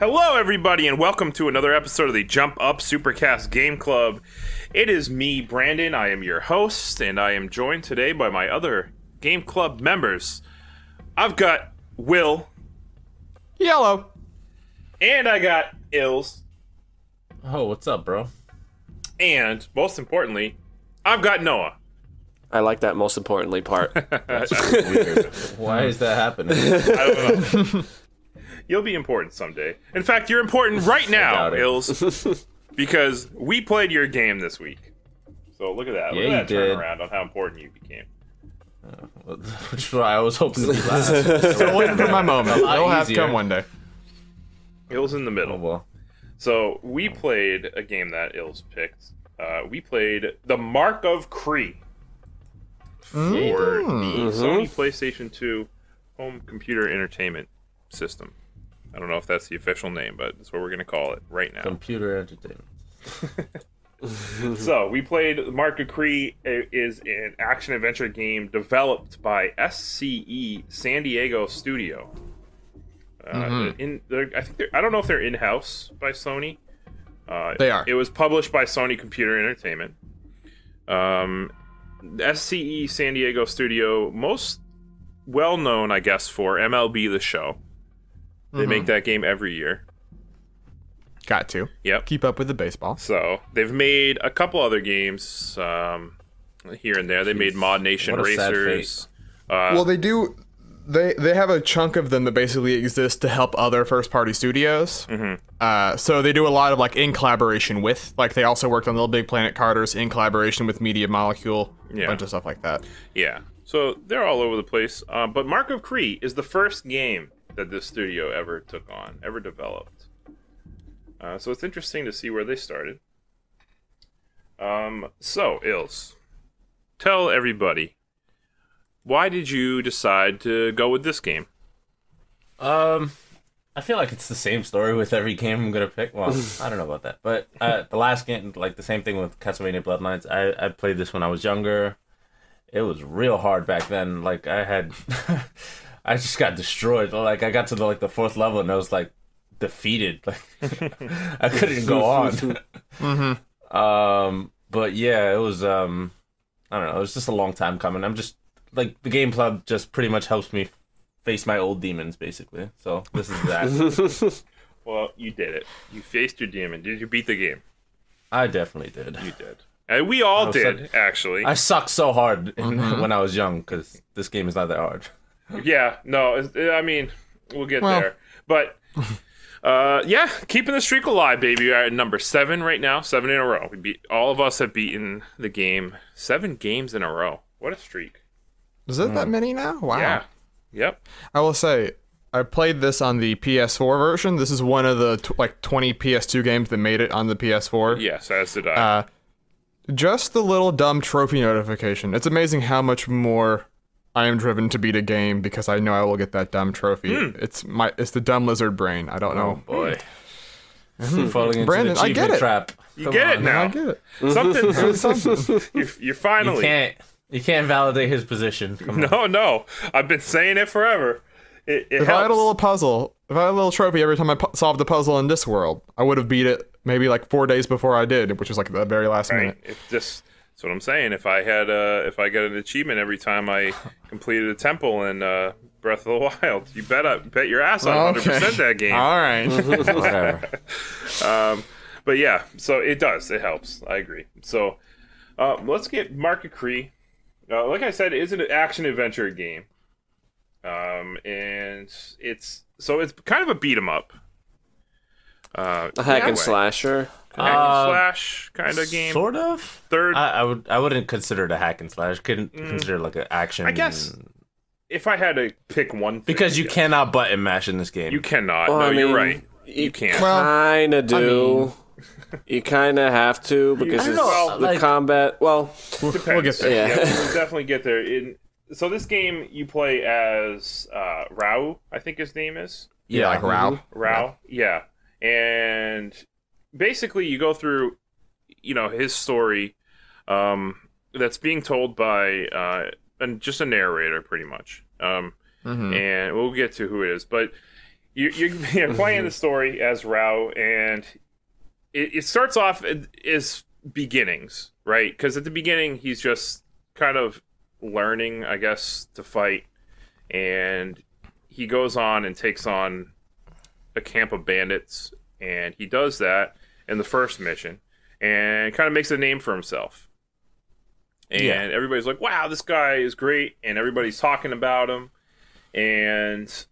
Hello, everybody, and welcome to another episode of the Jump Up Supercast Game Club. It is me, Brandon. I am your host, and I am joined today by my other Game Club members. I've got Will. Yellow. And I got Ills. Oh, what's up, bro? And, most importantly, I've got Noah. I like that most importantly part. That's weird. Why is that happening? I don't know. You'll be important someday. In fact, you're important right now, Ills, because we played your game this week. So look at that. Look at that turnaround on how important you became. Which is what I was hoping to be last. Still waiting for my moment. It'll have to come one day. Ills in the middle. Oh, well. So we played a game that Ills picked. We played the Mark of Kri for the Sony PlayStation 2 home computer entertainment system. I don't know if that's the official name, but that's what we're going to call it right now. Computer entertainment. So, we played Mark of Kri. It is an action-adventure game developed by SCE San Diego Studio. I don't know if they're in-house by Sony. They are. It was published by Sony Computer Entertainment. SCE San Diego Studio, most well-known, I guess, for MLB The Show. They make that game every year. Got to. Yep. Keep up with the baseball. So, they've made a couple other games here and there. They made Mod Nation Racers. Well, they do. They have a chunk of them that basically exist to help other first-party studios. So they do a lot of in collaboration with. They also worked on Little Big Planet Carters in collaboration with Media Molecule. A bunch of stuff like that. Yeah. So they're all over the place. But Mark of Kri is the first game that this studio ever took on, ever developed. So it's interesting to see where they started. So, Ills, tell everybody, why did you decide to go with this game? I feel like it's the same story with every game I'm gonna pick. Well, I don't know about that, but the last game, the same thing with Castlevania Bloodlines. I played this when I was younger. It was real hard back then. I had, I just got destroyed. I got to the fourth level and I was defeated. I couldn't go on. But yeah, it was. I don't know. It was just a long time coming. I'm just the game club just pretty much helps me face my old demons, basically. So this is that. Well, you did it. You faced your demon. Did you beat the game? I definitely did. You did. And we all did, actually. I sucked so hard when I was young because this game is not that hard. Yeah, no, I mean, we'll get there. But, yeah, keeping the streak alive, baby. We're at number 7 right now, 7 in a row. All of us have beaten the game 7 games in a row. What a streak. Is it that many now? Wow. Yeah. Yep. I will say, I played this on the PS4 version. This is one of the 20 PS2 games that made it on the PS4. Yes, as did I. Just the little dumb trophy notification. It's amazing how much more I am driven to beat a game because I know I will get that dumb trophy. It's the dumb lizard brain. I don't know. Oh boy. Falling into Brandon, the I get achievement it. trap. You get it now. I get it. Something. You're finally. You can't validate his position. Come on. No. I've been saying it forever. It If helps. I had a little puzzle, if I had a little trophy every time I solved a puzzle in this world, I would have beat it maybe 4 days before I did, which was the very last minute. That's what I'm saying. If I get an achievement every time I completed a temple in Breath of the Wild, you bet your ass on 100% that game. All right. Whatever. But yeah, so it helps. I agree. So let's get Mark of Kri. Like I said, it is an action adventure game, and it's kind of a beat 'em up. A hack and slasher. Hack and slash kind of game. Sort of. Third. I wouldn't consider it a hack and slash. Couldn't consider it an action. I guess if I had to pick one thing, because you cannot button mash in this game. You cannot. Well, No, I mean, you're right. You can't. Kind of do. You kind of have to because it's the combat. Well, We'll get there. Yeah, we'll definitely get there. So this game you play as Rao, I think his name is. Yeah, Rao. Rao, yeah. And basically you go through, his story that's being told by just a narrator, pretty much. And we'll get to who it is. But you're playing the story as Rao, and it starts off as beginnings, right? Because at the beginning, he's just kind of learning, I guess, to fight, and he goes on and takes on a camp of bandits, and he does that in the first mission, and kind of makes a name for himself. And everybody's like, wow, this guy is great, and everybody's talking about him, and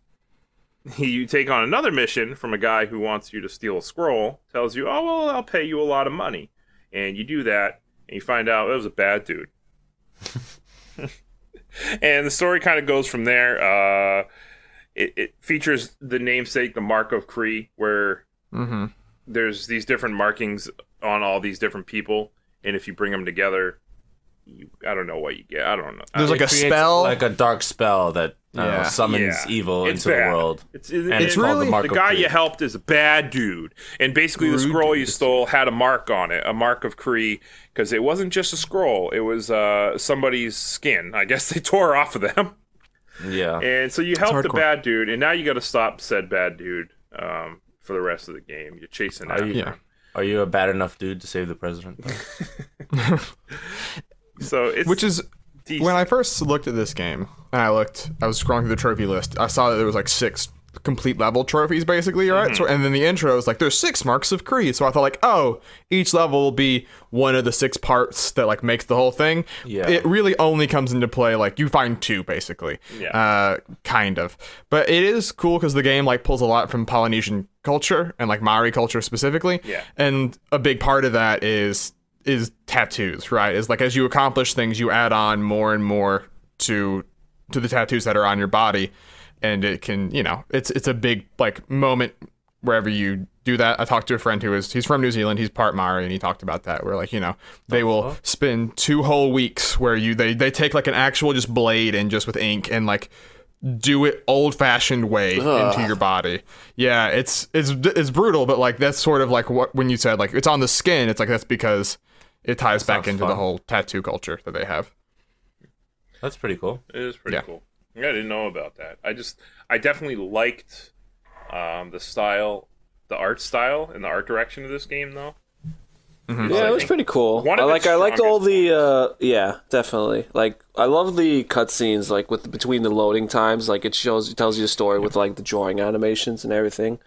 you take on another mission from a guy who wants you to steal a scroll, tells you, oh, well, I'll pay you a lot of money. And you do that, and you find out it was a bad dude. And the story kind of goes from there. It features the namesake, the Mark of Kri, where there's these different markings on all these different people, and if you bring them together, I don't know what you get. I don't know. There's like a spell, like a dark spell that summons evil into the world. It's really the guy you helped is a bad dude, and basically the scroll you stole had a mark on it, a Mark of Kri, because it wasn't just a scroll; it was somebody's skin. I guess they tore off of them. Yeah, and so you helped the bad dude, and now you got to stop said bad dude for the rest of the game. You're chasing after him. Are you a bad enough dude to save the president? So it's which is decent. When I first looked at this game, and I was scrolling through the trophy list, I saw that there was like 6 complete level trophies basically, right? So, and then the intro is like, there's 6 Marks of Kri. So I thought like, oh, each level will be one of the 6 parts that like makes the whole thing. Yeah. It really only comes into play like you find 2 basically. Yeah. Kind of. But it is cool because the game like pulls a lot from Polynesian culture and like Maori culture specifically. Yeah. And a big part of that is tattoos, right? Is like as you accomplish things, you add on more and more to the tattoos that are on your body, and it can, it's a big like moment wherever you do that. I talked to a friend he's from New Zealand, he's part Maori, and he talked about that. Where like they will spend 2 whole weeks where they take like an actual just blade and just with ink and like do it old-fashioned way into your body. Yeah, it's brutal, but like that's sort of like what when you said like it's on the skin, it's like that's because it ties back into the whole tattoo culture that they have. That's pretty cool. It is pretty cool. I didn't know about that. I definitely liked the style, the art style, and the art direction of this game, though. Yeah, it was pretty cool. I liked all the definitely. Like I love the cutscenes, like between the loading times. Like it tells you the story with like the drawing animations and everything.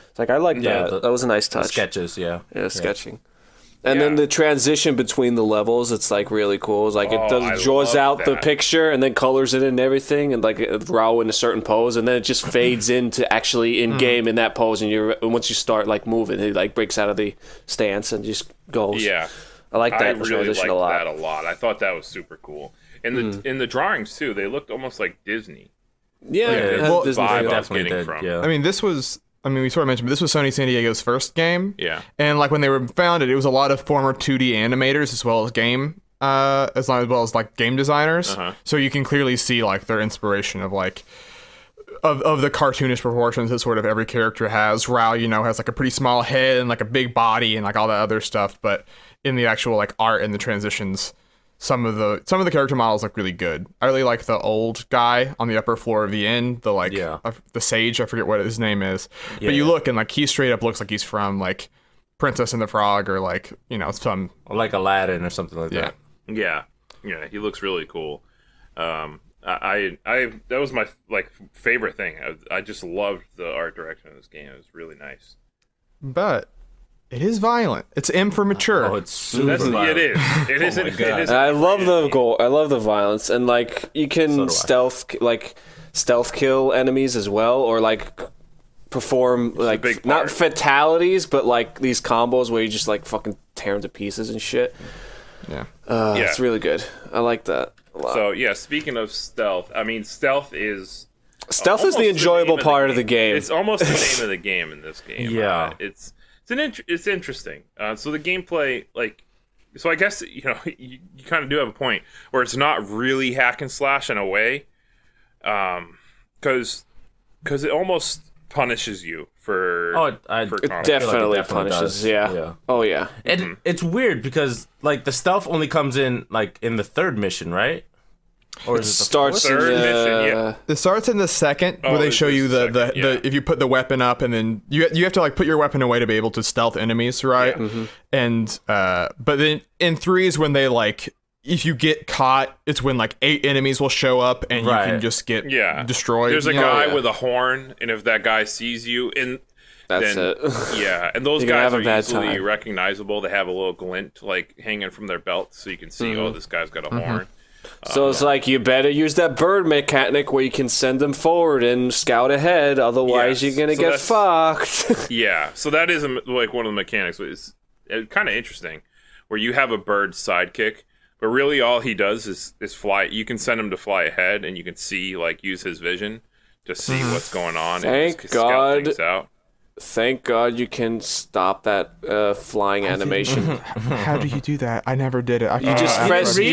It's like I like that. That was a nice touch. Sketches, sketching. And then the transition between the levels, it's like really cool. It's like it draws out the picture and then colors it in everything, and like Rao in a certain pose, and then it just fades into actually in game in that pose, and once you start like moving, it like breaks out of the stance and just goes. Yeah, I like that. I really liked that a lot. I thought that was super cool. And in the drawings too, they looked almost like Disney. Yeah, like, the vibe I was getting from. Yeah. I mean, we sort of mentioned, but this was Sony San Diego's first game. Yeah. And like when they were founded, it was a lot of former 2D animators as well as game designers. So you can clearly see like their inspiration of like of the cartoonish proportions that sort of every character has. Rao, has like a pretty small head and like a big body and like all that other stuff, but in the actual like art and the transitions, some of the character models look really good. I really like the old guy on the upper floor of the inn, the sage, I forget what his name is. Yeah. But you look and like he straight up looks like he's from like Princess and the Frog or like, some or like Aladdin or something like that. Yeah. Yeah, he looks really cool. I that was my like favorite thing. I just loved the art direction of this game. It was really nice. But it is violent. It's M for mature. Oh, it's super violent. It is. It isn't. It isn't. I love I love the violence, and like you can stealth kill enemies as well, or like perform like not fatalities, but like these combos where you just like fucking tear them to pieces and shit. Yeah. It's really good. I like that a lot. So yeah, speaking of stealth, I mean stealth is the enjoyable part of the game. It's almost the name of the game in this game. Yeah. It's interesting. So the gameplay, like, so I guess you kind of do have a point where it's not really hack and slash in a way, because it almost punishes you for. It definitely punishes. Yeah. Oh yeah. And it's weird because like the stealth only comes in like in the 3rd mission, right? Or it starts in third the mission, yeah. It starts in the second where they show you the if you put the weapon up and then you have to like put your weapon away to be able to stealth enemies, right? Yeah. And but then in 3 is when they like if you get caught, it's when like 8 enemies will show up and you can just get destroyed. There's a guy with a horn, and if that guy sees you, that's then, it. Yeah, and those guys are easily recognizable. They have a little glint like hanging from their belt, so you can see, oh, this guy's got a horn. So it's like you better use that bird mechanic where you can send them forward and scout ahead, otherwise you're gonna get fucked. Yeah, so that is like one of the mechanics. It's kind of interesting, where you have a bird sidekick, but really all he does is fly. You can send him to fly ahead, and you can see like use his vision to see what's going on. Thank and scout things out. Thank God you can stop that flying animation. How do you do that? I never did it. You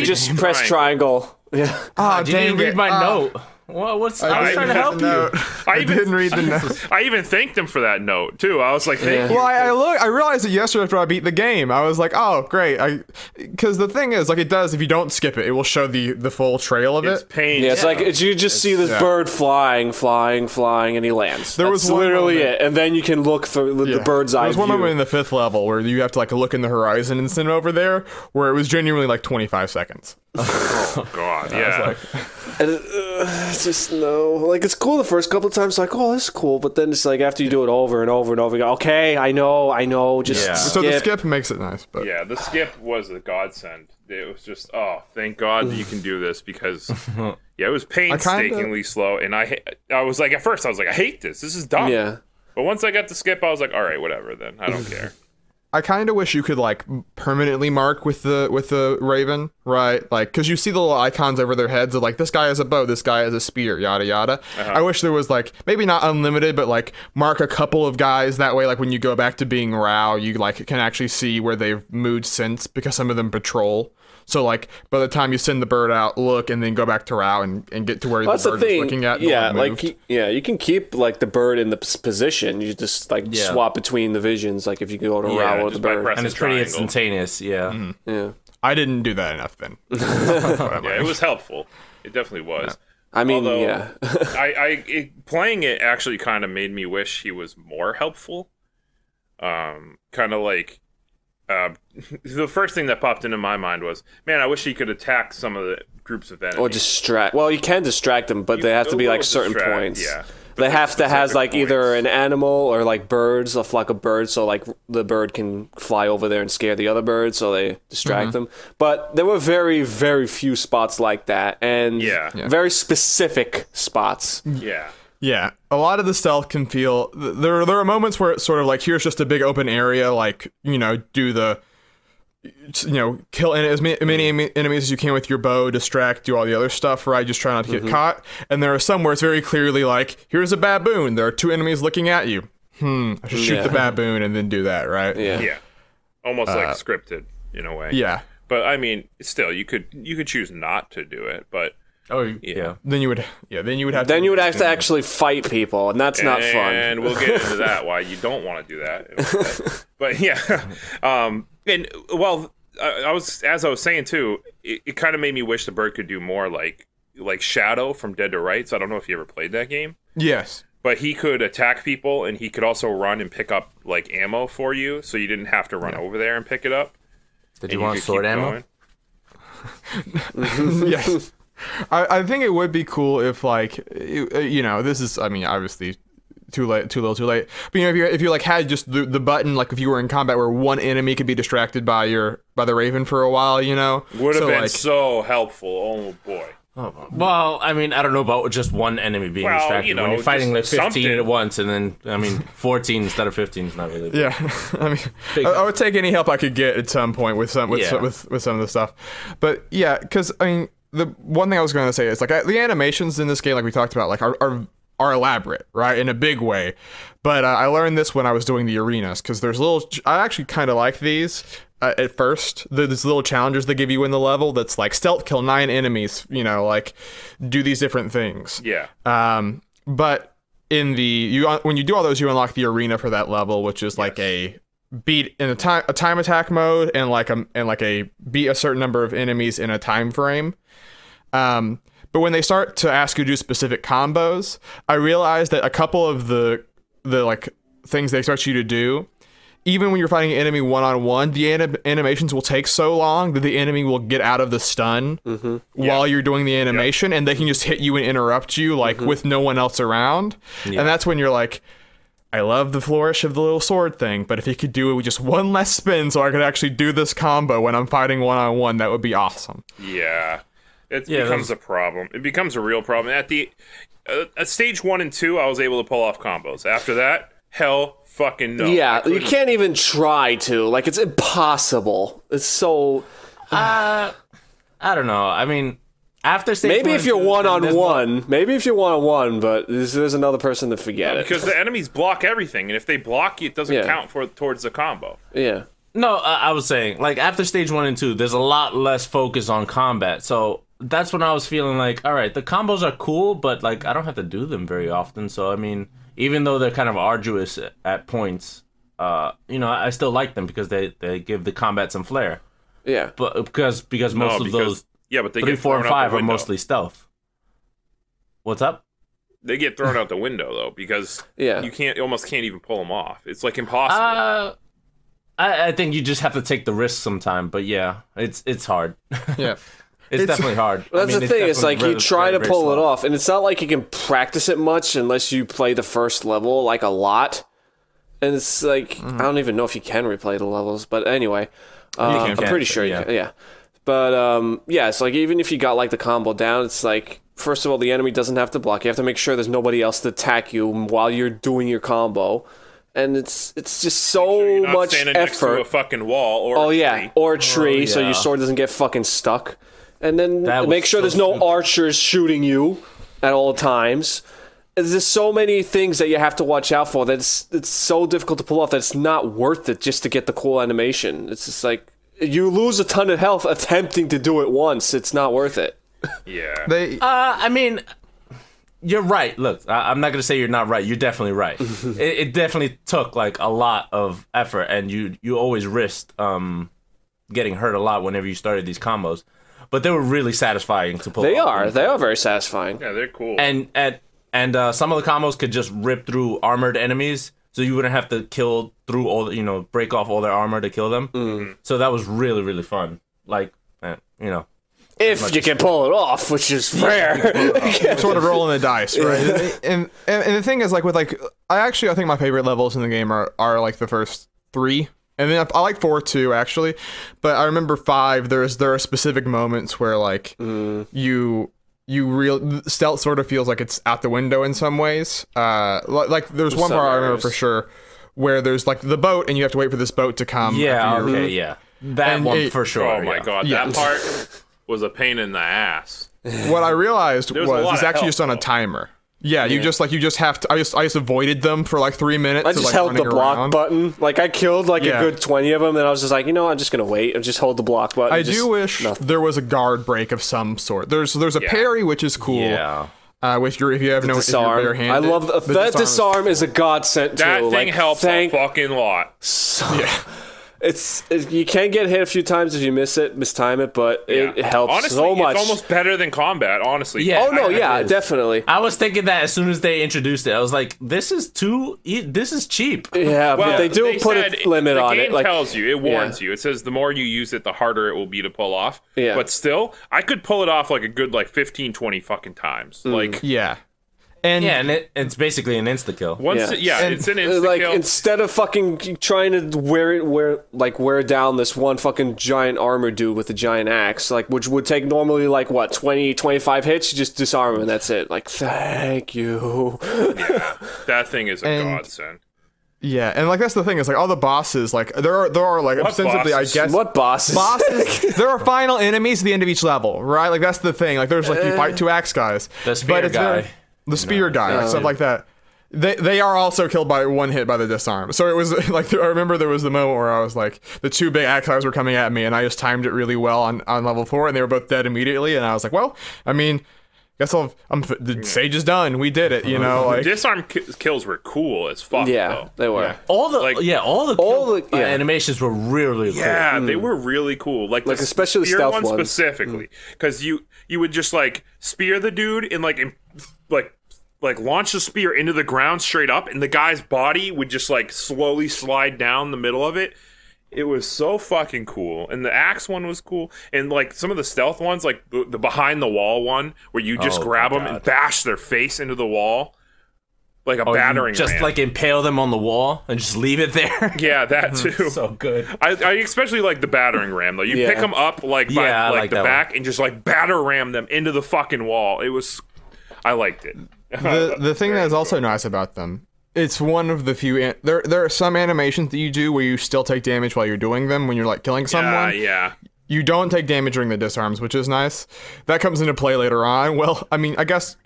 just press triangle. Yeah. Oh, didn't read my note. Well, I was trying to help you. I didn't read the note. I even thanked him for that note too. I was like, thank you. Well, I realized it yesterday after I beat the game. I was like, oh, great. Because the thing is, like, it does, if you don't skip it, it will show the full trail of it's it. Pain. Yeah, it's like you just see this bird flying, and he lands. That's literally it. And then you can look for the bird's eye view. There's one moment in the 5th level where you have to like look in the horizon and send over there, where it was genuinely like 25 seconds. Oh God, yeah. Just no. Like, it's cool the first couple of times, like, oh, this is cool, but then it's like after you do it over and over and over, you go, okay, I know, just skip. So the skip makes it nice, but yeah, the skip was a godsend. It was just, oh, thank God that you can do this, because it was painstakingly slow, and I was like, at first I was like, I hate this is dumb. Yeah. But once I got to skip, I was like, all right, whatever then, I don't care. I kind of wish you could like permanently mark with the raven, right? Like, because you see the little icons over their heads of like, this guy has a bow, this guy has a spear, yada yada. I wish there was like maybe not unlimited, but like mark a couple of guys, that way like when you go back to being Rao, you like can actually see where they've moved since, because some of them patrol. So like by the time you send the bird out, look, and then go back to Rao and get to where the bird was looking at. Yeah, you can keep like the bird in the position. You just like swap between the visions. Like if you go to Rao or the bird, and it's pretty instantaneous. Yeah, yeah. I didn't do that enough then. Yeah, it was helpful. It definitely was. I mean, although, playing it actually kind of made me wish he was more helpful. Kind of like. The first thing that popped into my mind was, man, I wish he could attack some of the groups of enemies. Or distract. Well, you can distract them, but they have to be like certain points. Yeah. They have to have like either an animal or like birds, a flock of birds, so like the bird can fly over there and scare the other birds, so they distract them. But there were very, very few spots like that, and very specific spots. Yeah. Yeah, a lot of the stealth can feel... There are moments where it's sort of like, here's just a big open area, like, kill as many enemies as you can with your bow, distract, do all the other stuff, right? Just try not to get caught. And there are some where it's very clearly like, here's a baboon, there are 2 enemies looking at you. I should shoot the baboon and then do that, right? Yeah. Almost like scripted, in a way. Yeah. But, I mean, still, you could choose not to do it, but... Oh yeah. Then you would have to actually fight people, and that's not fun. And we'll get into that, why you don't want to do that. But yeah, and well, I was saying too, it kind of made me wish the bird could do more like Shadow from Dead to Rights. I don't know if you ever played that game. Yes. But he could attack people, and he could also run and pick up like ammo for you, so you didn't have to run over there and pick it up. Did you want sword ammo? Yes. I think it would be cool if like this is, I mean, obviously too little too late, but if you like had just the button, like if you were in combat where one enemy could be distracted by the raven for a while, would have been so helpful. Oh boy. Well, I mean, I don't know about just one enemy being distracted. When you're fighting like 15 at once, and then, I mean, 14 instead of 15 is not really big. Yeah, I mean, I would take any help I could get at some point with some of the stuff. But yeah, because, I mean, the one thing I was going to say is, like, the animations in this game, like we talked about, like, are elaborate, right, in a big way. But I learned this when I was doing the arenas, because there's I actually kind of like these. At first, there's little challenges they give you in the level that's like stealth kill 9 enemies, like do these different things. Yeah. But in when you do all those, you unlock the arena for that level, which is like a beat in a time attack mode and like a beat a certain number of enemies in a time frame. But when they start to ask you to do specific combos, I realized that a couple of the like things they expect you to do, even when you're fighting an enemy one-on-one, the animations will take so long that the enemy will get out of the stun while you're doing the animation, and they can just hit you and interrupt you like with no one else around. And that's when you're like, I love the flourish of the little sword thing, but if you could do it with just one less spin so I could actually do this combo when I'm fighting one-on-one, that would be awesome. Yeah. It becomes a problem. It becomes a real problem. At stage 1 and 2, I was able to pull off combos. After that, hell fucking no. Yeah, you can't even try to. Like, it's impossible. It's so... I don't know. I mean, after stage maybe 1 if you're one-on-one, but there's another person to forget it. Because the enemies block everything, and if they block you, it doesn't count towards the combo. Yeah. No, I was saying, like, after stage 1 and 2, there's a lot less focus on combat, so that's when I was feeling like, all right, the combos are cool, but, like, I don't have to do them very often, so, I mean, even though they're kind of arduous at points, I still like them because they give the combat some flair. Yeah. But because most of those but they 3, get 4, and 5 are mostly stealth. What's up? They get thrown out the window, though, because you almost can't even pull them off. It's, like, impossible. I think you just have to take the risk sometime, but yeah, it's hard. Yeah. It's definitely hard. That's the thing. It's like you try to pull it off, and it's not like you can practice it much unless you play the first level like a lot. And it's like I don't even know if you can replay the levels, but anyway, I'm pretty sure you can. Yeah, but it's like even if you got like the combo down, it's like first of all the enemy doesn't have to block. You have to make sure there's nobody else to attack you while you're doing your combo. And it's just so much effort. Next to a fucking wall or a tree. Or a tree, so your sword doesn't get fucking stuck. And then make sure there's no archers shooting you at all times. There's just so many things that you have to watch out for. It's so difficult to pull off that it's not worth it just to get the cool animation. It's just like you lose a ton of health attempting to do it once. It's not worth it. Yeah. I mean, you're right. Look, I'm not gonna say you're not right. You're definitely right. It definitely took like a lot of effort, and you always risked getting hurt a lot whenever you started these combos. But they were really satisfying to pull. They are very satisfying. Yeah, they're cool. And some of the combos could just rip through armored enemies, so you wouldn't have to kill through all break off all their armor to kill them. Mm-hmm. So that was really, really fun. Like, if you can pull it off, which is rare. Sort of rolling the dice, right? and the thing is, like, with like, I think my favorite levels in the game are like the first 3. And then I like 4 too, actually, but I remember 5. There are specific moments where like stealth sort of feels like it's out the window in some ways. Like there's one part I remember for sure where there's like the boat and you have to wait for this boat to come. Yeah, okay, yeah, that one for sure. Oh my god, that part was a pain in the ass. What I realized was it's actually just on a timer. Yeah, you just have to. I just avoided them for like 3 minutes. I just held the block button. Like I killed like a good 20 of them, and I was just like, I'm just gonna wait and just hold the block button. I do wish there was a guard break of some sort. There's a parry, which is cool. Yeah. If you have no disarm. I love that disarm is a godsend too. That thing helps a fucking lot. Yeah. It's you can get hit a few times if you mistime it, but it helps honestly, so much. It's almost better than combat, honestly. Yeah. Oh no, definitely. I was thinking that as soon as they introduced it, I was like, "This is cheap." Yeah, but they put a limit on it. The game tells you, it warns you. It says the more you use it, the harder it will be to pull off. Yeah. But still, I could pull it off like a good 15, 20 fucking times. Like And it's basically an insta kill. It's an insta kill. Instead of fucking trying to wear down this one fucking giant armor dude with a giant axe, like which would take normally 20, 25 hits, you just disarm him and that's it. Like, thank you. Yeah, that thing is a godsend. Yeah, and like that's the thing is like all the bosses like there are like ostensibly bosses? I guess what bosses? There are final enemies at the end of each level, right? Like that's the thing. Like there's you fight 2 axe guys, the spear guy. The spear guy, stuff like that. They are also killed by one hit by the disarm. So it was like I remember there was the moment where I was like the 2 big axe guys were coming at me and I just timed it really well on level 4 and they were both dead immediately and I was like, well, I mean, the stage is done. We did it, you know. Like, disarm kills were cool as fuck. though. They were. Yeah. All the animations were really cool. Yeah, they were really cool. Like especially spear stealth one ones. specifically, because you would just like spear the dude and like launch the spear into the ground straight up, and the guy's body would just like slowly slide down the middle of it. It was so fucking cool. And the axe one was cool. And like some of the stealth ones, like the behind the wall one, where you just grab them and bash their face into the wall. Like a battering ram. Just like impale them on the wall and just leave it there. Yeah, that too. So good. I especially like the battering ram though. You pick them up like by like the back and just like batter ram them into the fucking wall. I liked it. The thing that is also nice about them, it's one of the few. There are some animations that you do where you still take damage while you're doing them when you're like killing someone. Yeah. You don't take damage during the disarms, which is nice. That comes into play later on. Well, I mean, I guess.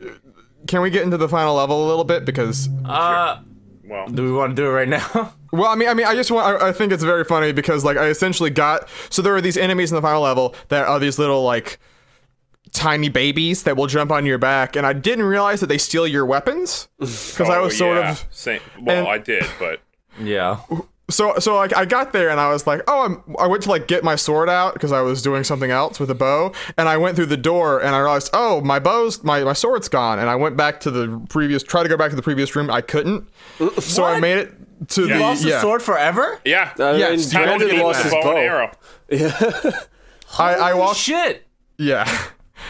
Can we get into the final level a little bit? Because well, do we want to do it right now? Well, I mean, I think it's very funny because like I essentially so there are these enemies in the final level that are these little like tiny babies that will jump on your back, and I didn't realize that they steal your weapons because I was sort of same. Well, I did, but yeah. So like I got there and I was like, I went to like get my sword out because I was doing something else with a bow, and I went through the door and I realized, my sword's gone, and I went back to try to go back to the previous room. I couldn't, so I made it to you lost the sword forever. Yeah, yes, Brandon lost his bow. Arrow. Yeah, I walked. Shit. Yeah.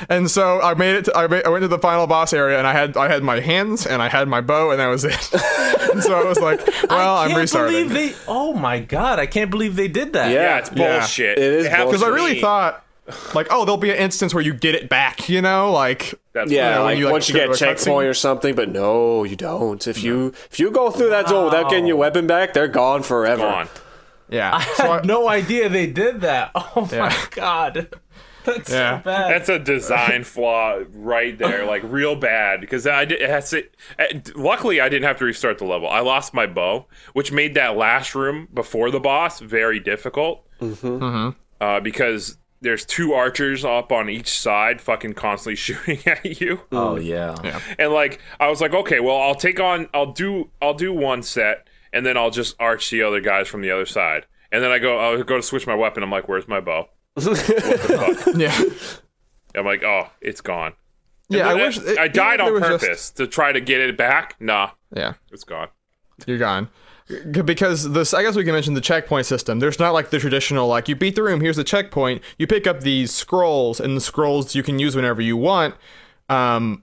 And so I made it. I went to the final boss area, and I had my hands, and I had my bow, and that was it. And so I was like, "Well, I'm restarting." Oh my god! I can't believe they did that. Yeah, it's bullshit. It is because I really thought, like, there'll be an instance where you get it back, you know, like. That's once you get a checkpoint or something, but no, you don't. If you go through that door without getting your weapon back, they're gone forever. Gone. Yeah, I had no idea they did that. Oh my god. That's so bad. That's a design flaw right there, like real bad. Because luckily I didn't have to restart the level. I lost my bow, which made that last room before the boss very difficult. Because there's two archers up on each side, fucking constantly shooting at you. Oh yeah. And like I was like, okay, well I'll do one set, and then I'll just arch the other guys from the other side. And then I'll go to switch my weapon. I'm like, where's my bow? What the fuck? Yeah. I'm like, it's gone. Yeah, I died on purpose to try to get it back. Nah. Yeah. It's gone. You're gone. Because I guess we can mention the checkpoint system. There's not like the traditional, like, you beat the room, here's the checkpoint. You pick up these scrolls, and the scrolls you can use whenever you want as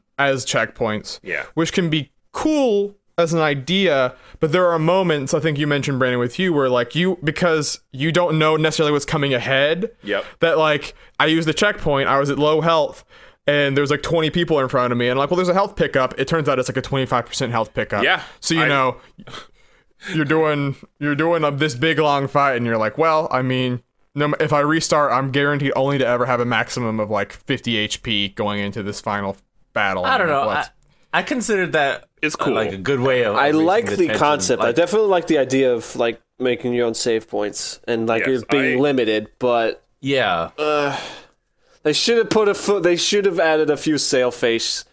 checkpoints. Yeah. Which can be cool as an idea, but there are moments, I think you mentioned, Brandon, with you, where like because you don't know necessarily what's coming ahead. Yep. That like I used the checkpoint, I was at low health, and there's like 20 people in front of me, and like, well, there's a health pickup. It turns out it's like a 25% health pickup. Yeah. So know you're doing this big long fight, and you're like, well, I mean, if I restart, I'm guaranteed only to ever have a maximum of like 50 HP going into this final battle. I don't know. I considered that it's cool, like a good way of. I like the concept. I definitely like the idea of like making your own save points and like it being limited. But yeah, they should have They should have added a few fail safes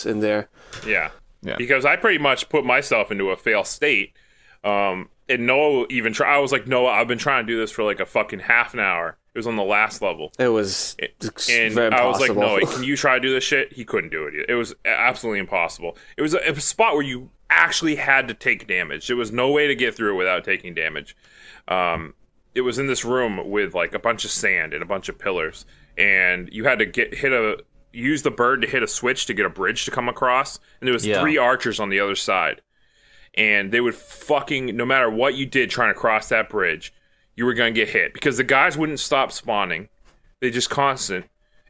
in there. Yeah. Because I pretty much put myself into a fail state. And Noah even I was like, Noah, I've been trying to do this for like a fucking half an hour. It was on the last level. It was and very I was like, impossible. no, can you try to do this shit? He couldn't do it. It was absolutely impossible. It was a spot where you actually had to take damage. There was no way to get through it without taking damage. It was in this room with like a bunch of sand and a bunch of pillars, and you had to use the bird to hit a switch to get a bridge to come across, and there was 3 archers on the other side, and they would fucking, no matter what you did trying to cross that bridge, you were going to get hit because the guys wouldn't stop spawning. They just constant.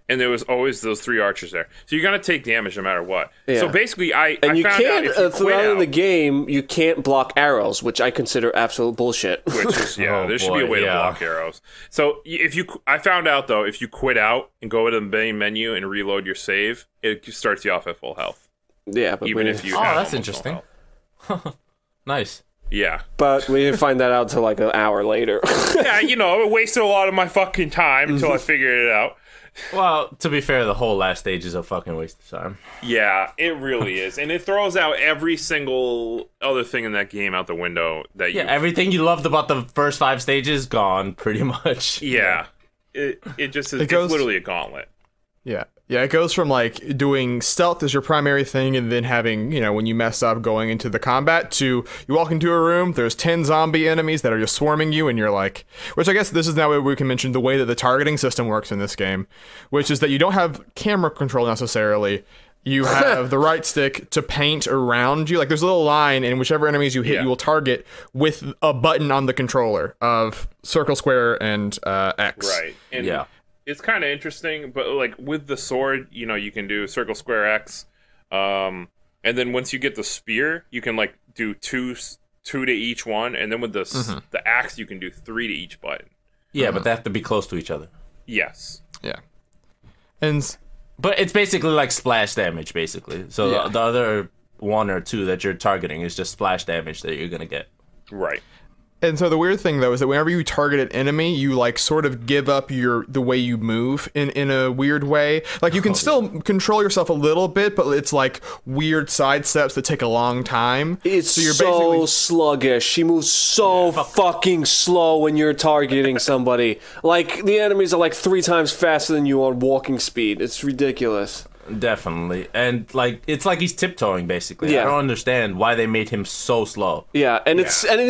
And there was always those 3 archers there. So you're going to take damage no matter what. Yeah. So basically, I found out if you quit out, in the game, you can't block arrows, which I consider absolute bullshit. Which is, there should be a way to block arrows. So I found out, though, if you quit out and go to the main menu and reload your save, it starts you off at full health. Yeah. But even if you that's interesting. Nice. Yeah. But we didn't find that out until like an hour later. Yeah, it wasted a lot of my fucking time until I figured it out. Well, to be fair, the whole last stage is a fucking waste of time. Yeah, it really is. And it throws out every single other thing in that game out the window. Everything you loved about the first 5 stages, gone, pretty much. Yeah. It just is, it's literally a gauntlet. Yeah. Yeah, it goes from like doing stealth as your primary thing and then having, when you mess up going into the combat to you walk into a room, there's 10 zombie enemies that are just swarming you and you're like, which I guess this is now where we can mention the way that the targeting system works in this game, which is that you don't have camera control necessarily. You have the right stick to paint around you. Like there's a little line and whichever enemies you hit, you will target with a button on the controller of circle, square, and X. Right. And it's kind of interesting, but like with the sword, you can do circle, square, X, and then once you get the spear, you can like do two to each one, and then with the axe, you can do 3 to each button. Yeah, but they have to be close to each other. Yes. Yeah. But it's basically like splash damage, basically. So the other 1 or 2 that you're targeting is just splash damage that you're gonna get. Right. And so the weird thing though is that whenever you target an enemy, you like sort of give up the way you move in a weird way. Like you can still control yourself a little bit, but it's like weird side steps that take a long time. It's so you're basically sluggish. She moves so fucking slow when you're targeting somebody. Like the enemies are like 3 times faster than you on walking speed. It's ridiculous. Definitely. And like it's like he's tiptoeing basically. I don't understand why they made him so slow. Yeah, and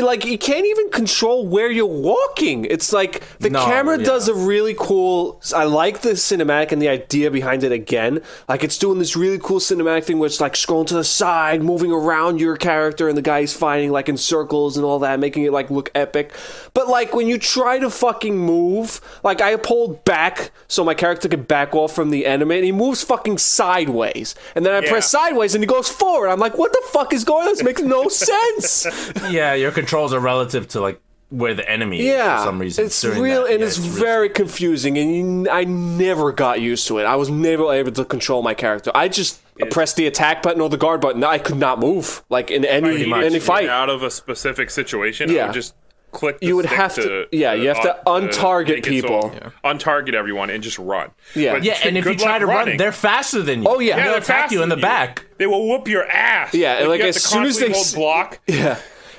like you can't even control where you're walking. It's like the camera does a really cool, I like the cinematic and the idea behind it again. Like it's doing this really cool cinematic thing where it's like scrolling to the side, moving around your character and the guy he's fighting like in circles and all that, making it like look epic. But like when you try to fucking move, like I pulled back so my character could back off from the enemy and he moves fucking sideways, and then I press sideways and he goes forward. I'm like, what the fuck is going on? This makes no sense. Yeah, your controls are relative to like where the enemy is for some reason. It's real, and it's very confusing, and I never got used to it. I was never able to control my character. I just pressed the attack button or the guard button. I could not move, like in any fight. Out of a specific situation, I would just click the you would have to you have to untarget people, untarget everyone and just run. And if you try to run, they're faster than you. They'll attack you in the back. They will whoop your ass. Like as soon as they block.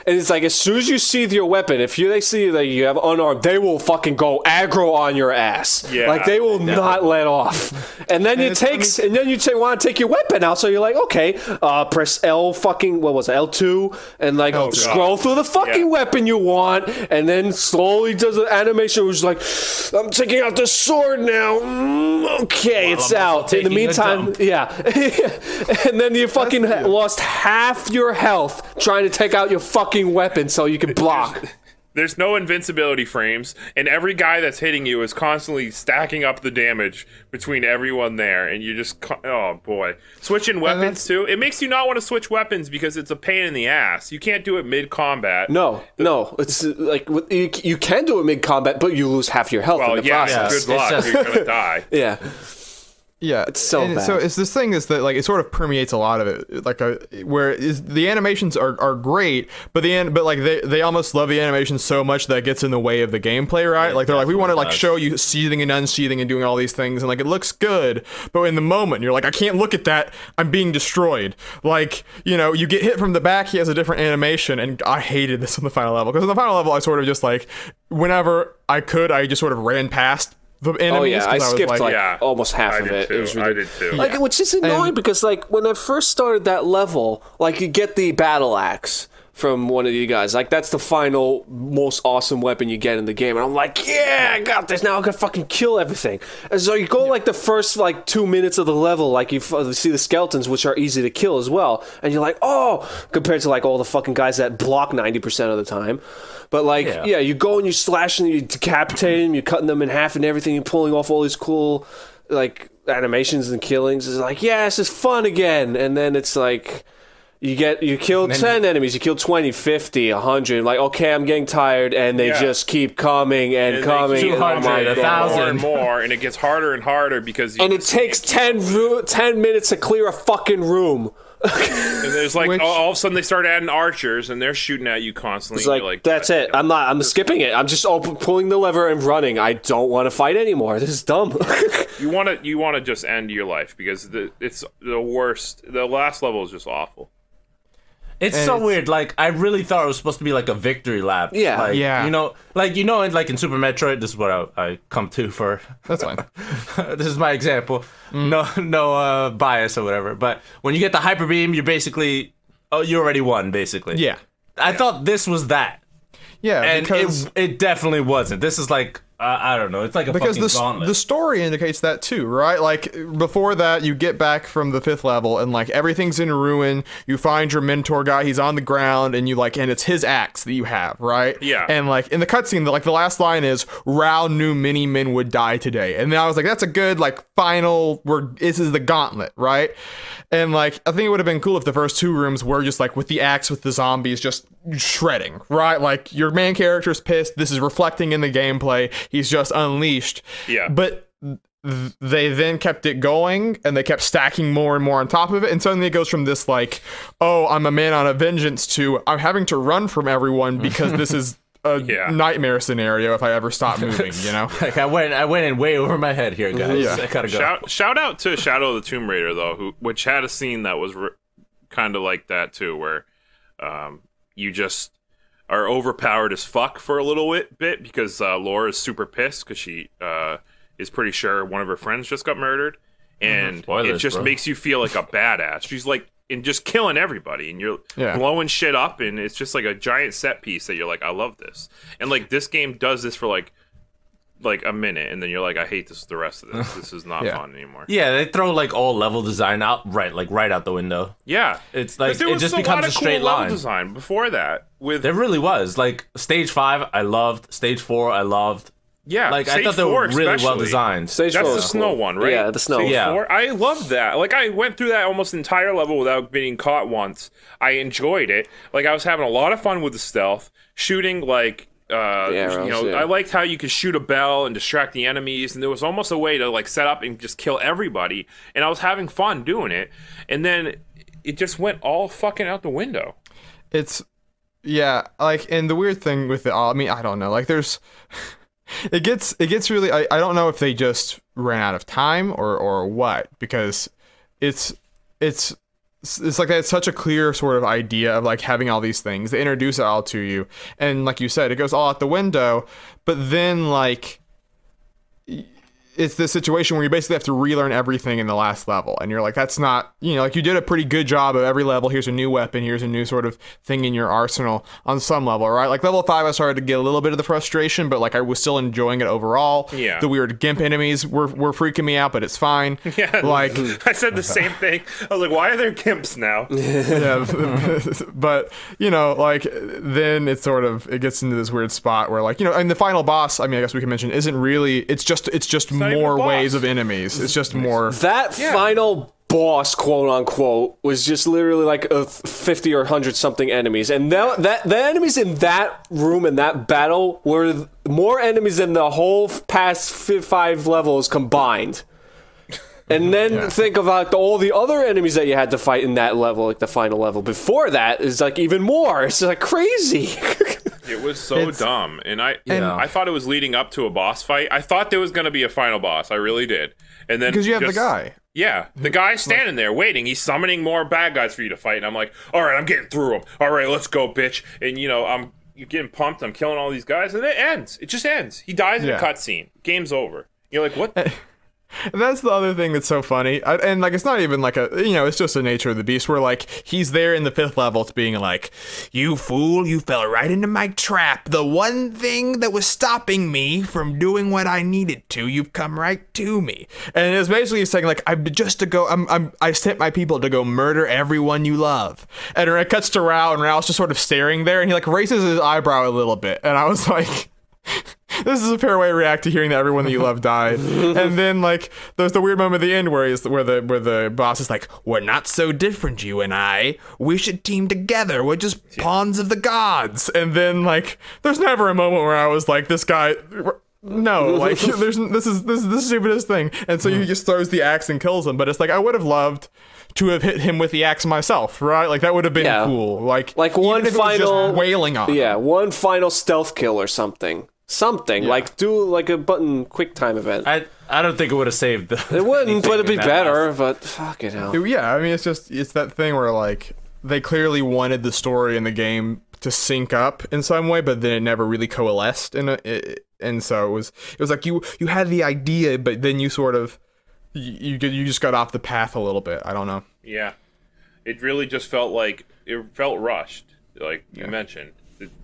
And it's like, as soon as you sheath your weapon, if they see that you have unarmed, they will fucking go aggro on your ass. Like, they will not let off. And then want to take your weapon out, so you're like, okay, press L fucking, what was it, L2, and like, scroll through the fucking weapon you want, and then slowly does an animation which is like, I'm taking out the sword now. Okay, it's out. In the meantime, and then you fucking lost half your health trying to take out your fucking weapon so you can block. There's no invincibility frames, and every guy that's hitting you is constantly stacking up the damage between everyone there, and you just oh boy, switching weapons too. It makes you not want to switch weapons because it's a pain in the ass. You can't do it mid-combat. No, it's like you can do it mid-combat, but you lose half your health in the process. Good luck, you're gonna die. Yeah, it's so bad. So it's this thing is that like it sort of permeates a lot of it, like where the animations are great, but they almost love the animations so much that it gets in the way of the gameplay, right? Like they're like, we want to like show you sheathing and unsheathing and doing all these things, and like it looks good, but in the moment you're like, I can't look at that, I'm being destroyed. Like you get hit from the back, he has a different animation, and I hated this on the final level because on the final level I sort of just like whenever I could, I just sort of ran past the enemies. I skipped almost half of it. It was I did too. Like, which is annoying because like when I first started that level, like you get the battle axe from one of you guys. Like that's the final most awesome weapon you get in the game, and I'm like, yeah, I got this. Now I can fucking kill everything. And so you go like the first like 2 minutes of the level, like you see the skeletons, which are easy to kill as well, and you're like, oh, compared to like all the fucking guys that block 90% of the time. But like, you go and you slash and you decapitate them, you're cutting them in half and everything, you're pulling off all these cool like animations and killings. It's like, yeah, this is fun again. And then it's like you kill 10 enemies, you kill 20, 50, 100. Like, okay, I'm getting tired, and they just keep coming and coming. 200, 1,000. More and more, and it gets harder and harder because it takes 10 minutes to clear a fucking room. And there's like all of a sudden they start adding archers and they're shooting at you constantly. It's like that's it. I'm skipping it. I'm just pulling the lever and running. I don't want to fight anymore. This is dumb. You want to just end your life because it's the worst. The last level is just awful. It's so weird. Like, I really thought it was supposed to be like a victory lap. Yeah. Like, yeah. In Super Metroid, this is what I come to for. That's fine. This is my example. No bias or whatever. But when you get the Hyper Beam, you're basically, you already won, basically. Yeah. I thought this was that. Yeah, and because it definitely wasn't. This is like, I don't know. It's like a fucking gauntlet. The story indicates that too, right? Like before that, you get back from the 5th level and like everything's in ruin. You find your mentor guy. He's on the ground, and and it's his axe that you have, right? Yeah. And like in the cutscene, like the last line is Rao knew many men would die today, and then I was like, that's a good like final. This is the gauntlet, right? And like I think it would have been cool if the first 2 rooms were just like with the axe with the zombies just shredding, right? Like your main character's pissed. This is reflecting in the gameplay. He's just unleashed. Yeah. But they then kept it going and they kept stacking more and more on top of it. And suddenly it goes from this like, oh, I'm a man on a vengeance to I'm having to run from everyone because this is a nightmare scenario if I ever stop moving, you know? Like I went in way over my head here, guys. Yeah. I gotta go. Shout out to Shadow of the Tomb Raider though, which had a scene that was kind of like that too, where you just are overpowered as fuck for a little bit because Laura is super pissed because she is pretty sure one of her friends just got murdered, and Spoilers, it just makes you feel like a badass. She's like and just killing everybody, and you're blowing shit up, and it's just like a giant set piece that you're like, I love this. And like this game does this for like a minute, and then you're like, I hate this. The rest of this, this is not fun anymore. Yeah, they throw like all level design out right out the window. Yeah, it's like it just becomes a straight line. Level design before that, there really was like Stage 5, I loved. Stage 4, I loved. Yeah, like I thought they were really well designed. Stage That's 4 the snow one, right? Yeah, the snow. Stage yeah, 4? I loved that. Like I went through that almost entire level without being caught once. I enjoyed it. Like I was having a lot of fun with the stealth, shooting like. I liked how you could shoot a bell and distract the enemies, and there was almost a way to like set up and just kill everybody, and I was having fun doing it, and then it just went all fucking out the window. And the weird thing with it all, I mean, I don't know, like there's it gets really, I don't know if they just ran out of time or what, because it's like it's such a clear sort of idea of like having all these things. They introduce it all to you, and like you said, it goes all out the window. But then like it's this situation where you basically have to relearn everything in the last level, and you're like, that's not, like you did a pretty good job of every level. Here's a new weapon, here's a new sort of thing in your arsenal on some level, right? Like level 5 I started to get a little bit of the frustration, but like I was still enjoying it overall. Yeah, the weird gimp enemies were freaking me out, but it's fine. Yeah, like I said the same thing. I was like, why are there gimps now? Yeah, but like then it gets into this weird spot where like and the final boss, I mean, I guess we can mention, isn't really, it's just more waves of enemies. It's just more that final boss, quote unquote, was just literally like 50 or 100 something enemies, and the enemies in that room in that battle were more enemies than the whole past 5 levels combined. And then think about all the other enemies that you had to fight in that level, like the final level before that is like even more. It's like crazy. It was so dumb, and I thought it was leading up to a boss fight. I thought there was going to be a final boss. I really did. And then because you have the guy. Yeah, the guy's standing there waiting. He's summoning more bad guys for you to fight, and I'm like, all right, I'm getting through them. All right, let's go, bitch. And you're getting pumped. I'm killing all these guys, and it ends. It just ends. He dies in a cutscene. Game's over. You're like, what? And that's the other thing that's so funny. And like, it's not even like it's just the nature of the beast where like he's there in the 5th level to being like, you fool, you fell right into my trap. The one thing that was stopping me from doing what I needed to, you've come right to me. And it's basically saying like, I sent my people to go murder everyone you love. And it cuts to Rao, and Rao's just sort of staring there, and he like raises his eyebrow a little bit. And I was like, this is a fair way to react to hearing that everyone that you love died. And then like there's the weird moment at the end where the boss is like, we're not so different, you and I. We should team together. We're just pawns of the gods. And then like there's never a moment where I was like, this guy, no, like this is the stupidest thing. And so he just throws the axe and kills him. But it's like I would have loved to have hit him with the axe myself, right? Like that would have been cool. Like one final wailing on him. One final stealth kill or something. Like do like a button quick time event. I don't think it would have saved it wouldn't, but it'd be better. But fuck it hell. Yeah, I mean it's that thing where like they clearly wanted the story in the game to sync up in some way, but then it never really coalesced and so it was like you had the idea, but then you sort of you just got off the path a little bit. I don't know. Yeah, it really just felt rushed, like you mentioned.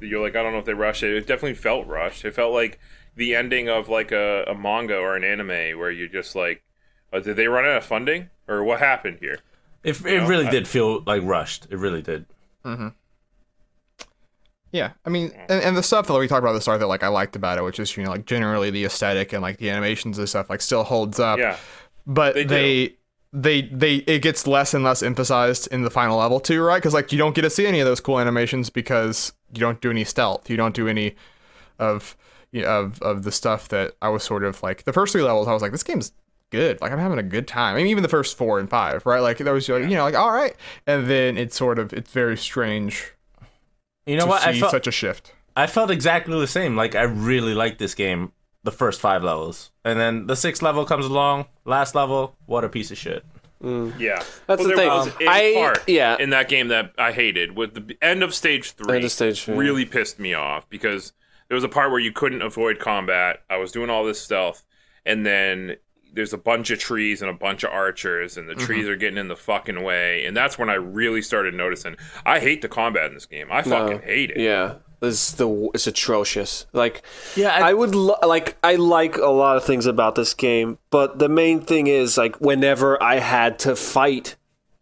You're like, I don't know if they rushed it. It definitely felt rushed. It felt like the ending of like a manga or an anime where you just like, did they run out of funding or what happened here? It really did feel like rushed. It really did. Mm-hmm. Yeah, I mean, and the stuff that we talked about at the start that like I liked about it, which is like generally the aesthetic and like the animations and stuff like still holds up. Yeah, but they it gets less and less emphasized in the final level too, right? Because like you don't get to see any of those cool animations because you don't do any stealth. You don't do any of the stuff that I was sort of like the first 3 levels. I was like, this game's good. Like I'm having a good time. I mean, even the first 4 and 5, right? Like there was like all right, and then it's very strange. You know what? I felt such a shift. I felt exactly the same. Like I really liked this game. The first 5 levels, and then the 6th level comes along. Last level, what a piece of shit. Yeah, that's the thing. There was a part in that game that I hated. With the end of stage 3, really pissed me off because there was a part where you couldn't avoid combat. I was doing all this stealth, and then there's a bunch of trees and a bunch of archers, and the trees are getting in the fucking way. And that's when I really started noticing. I hate the combat in this game. I fucking hate it. Yeah. It's atrocious. Like, yeah, I like a lot of things about this game, but the main thing is like whenever I had to fight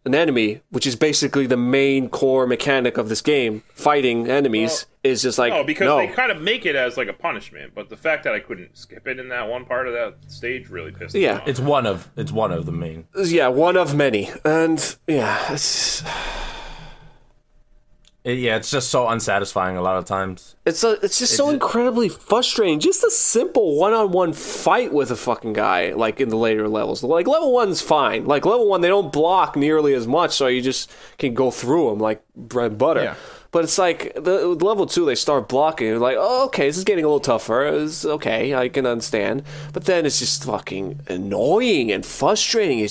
an enemy, which is basically the main core mechanic of this game, fighting enemies is just like they kind of make it as like a punishment, but the fact that I couldn't skip it in that one part of that stage really pissed me off. It's one of the main. Yeah, one of many, and it's. It's just so unsatisfying a lot of times. It's just so incredibly frustrating. Just a simple one-on-one fight with a fucking guy, like in the later levels. Like level 1's fine. Like level 1, they don't block nearly as much, so you just can go through them like bread and butter. Yeah. But it's like the level 2, they start blocking. You're like, oh, okay, this is getting a little tougher. It's okay, I can understand. But then it's just fucking annoying and frustrating. It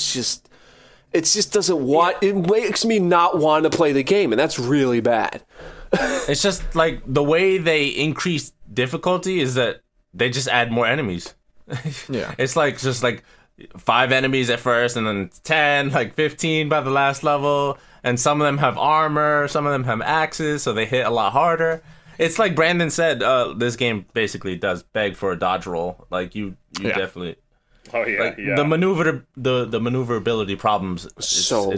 just doesn't want. It makes me not want to play the game, and that's really bad. It's just like the way they increase difficulty is that they just add more enemies. Yeah, it's like just like 5 enemies at first, and then 10, like 15 by the last level, and some of them have armor, some of them have axes, so they hit a lot harder. It's like Brandon said. This game basically does beg for a dodge roll. Like you definitely. Oh yeah, like, the maneuverability problems. It's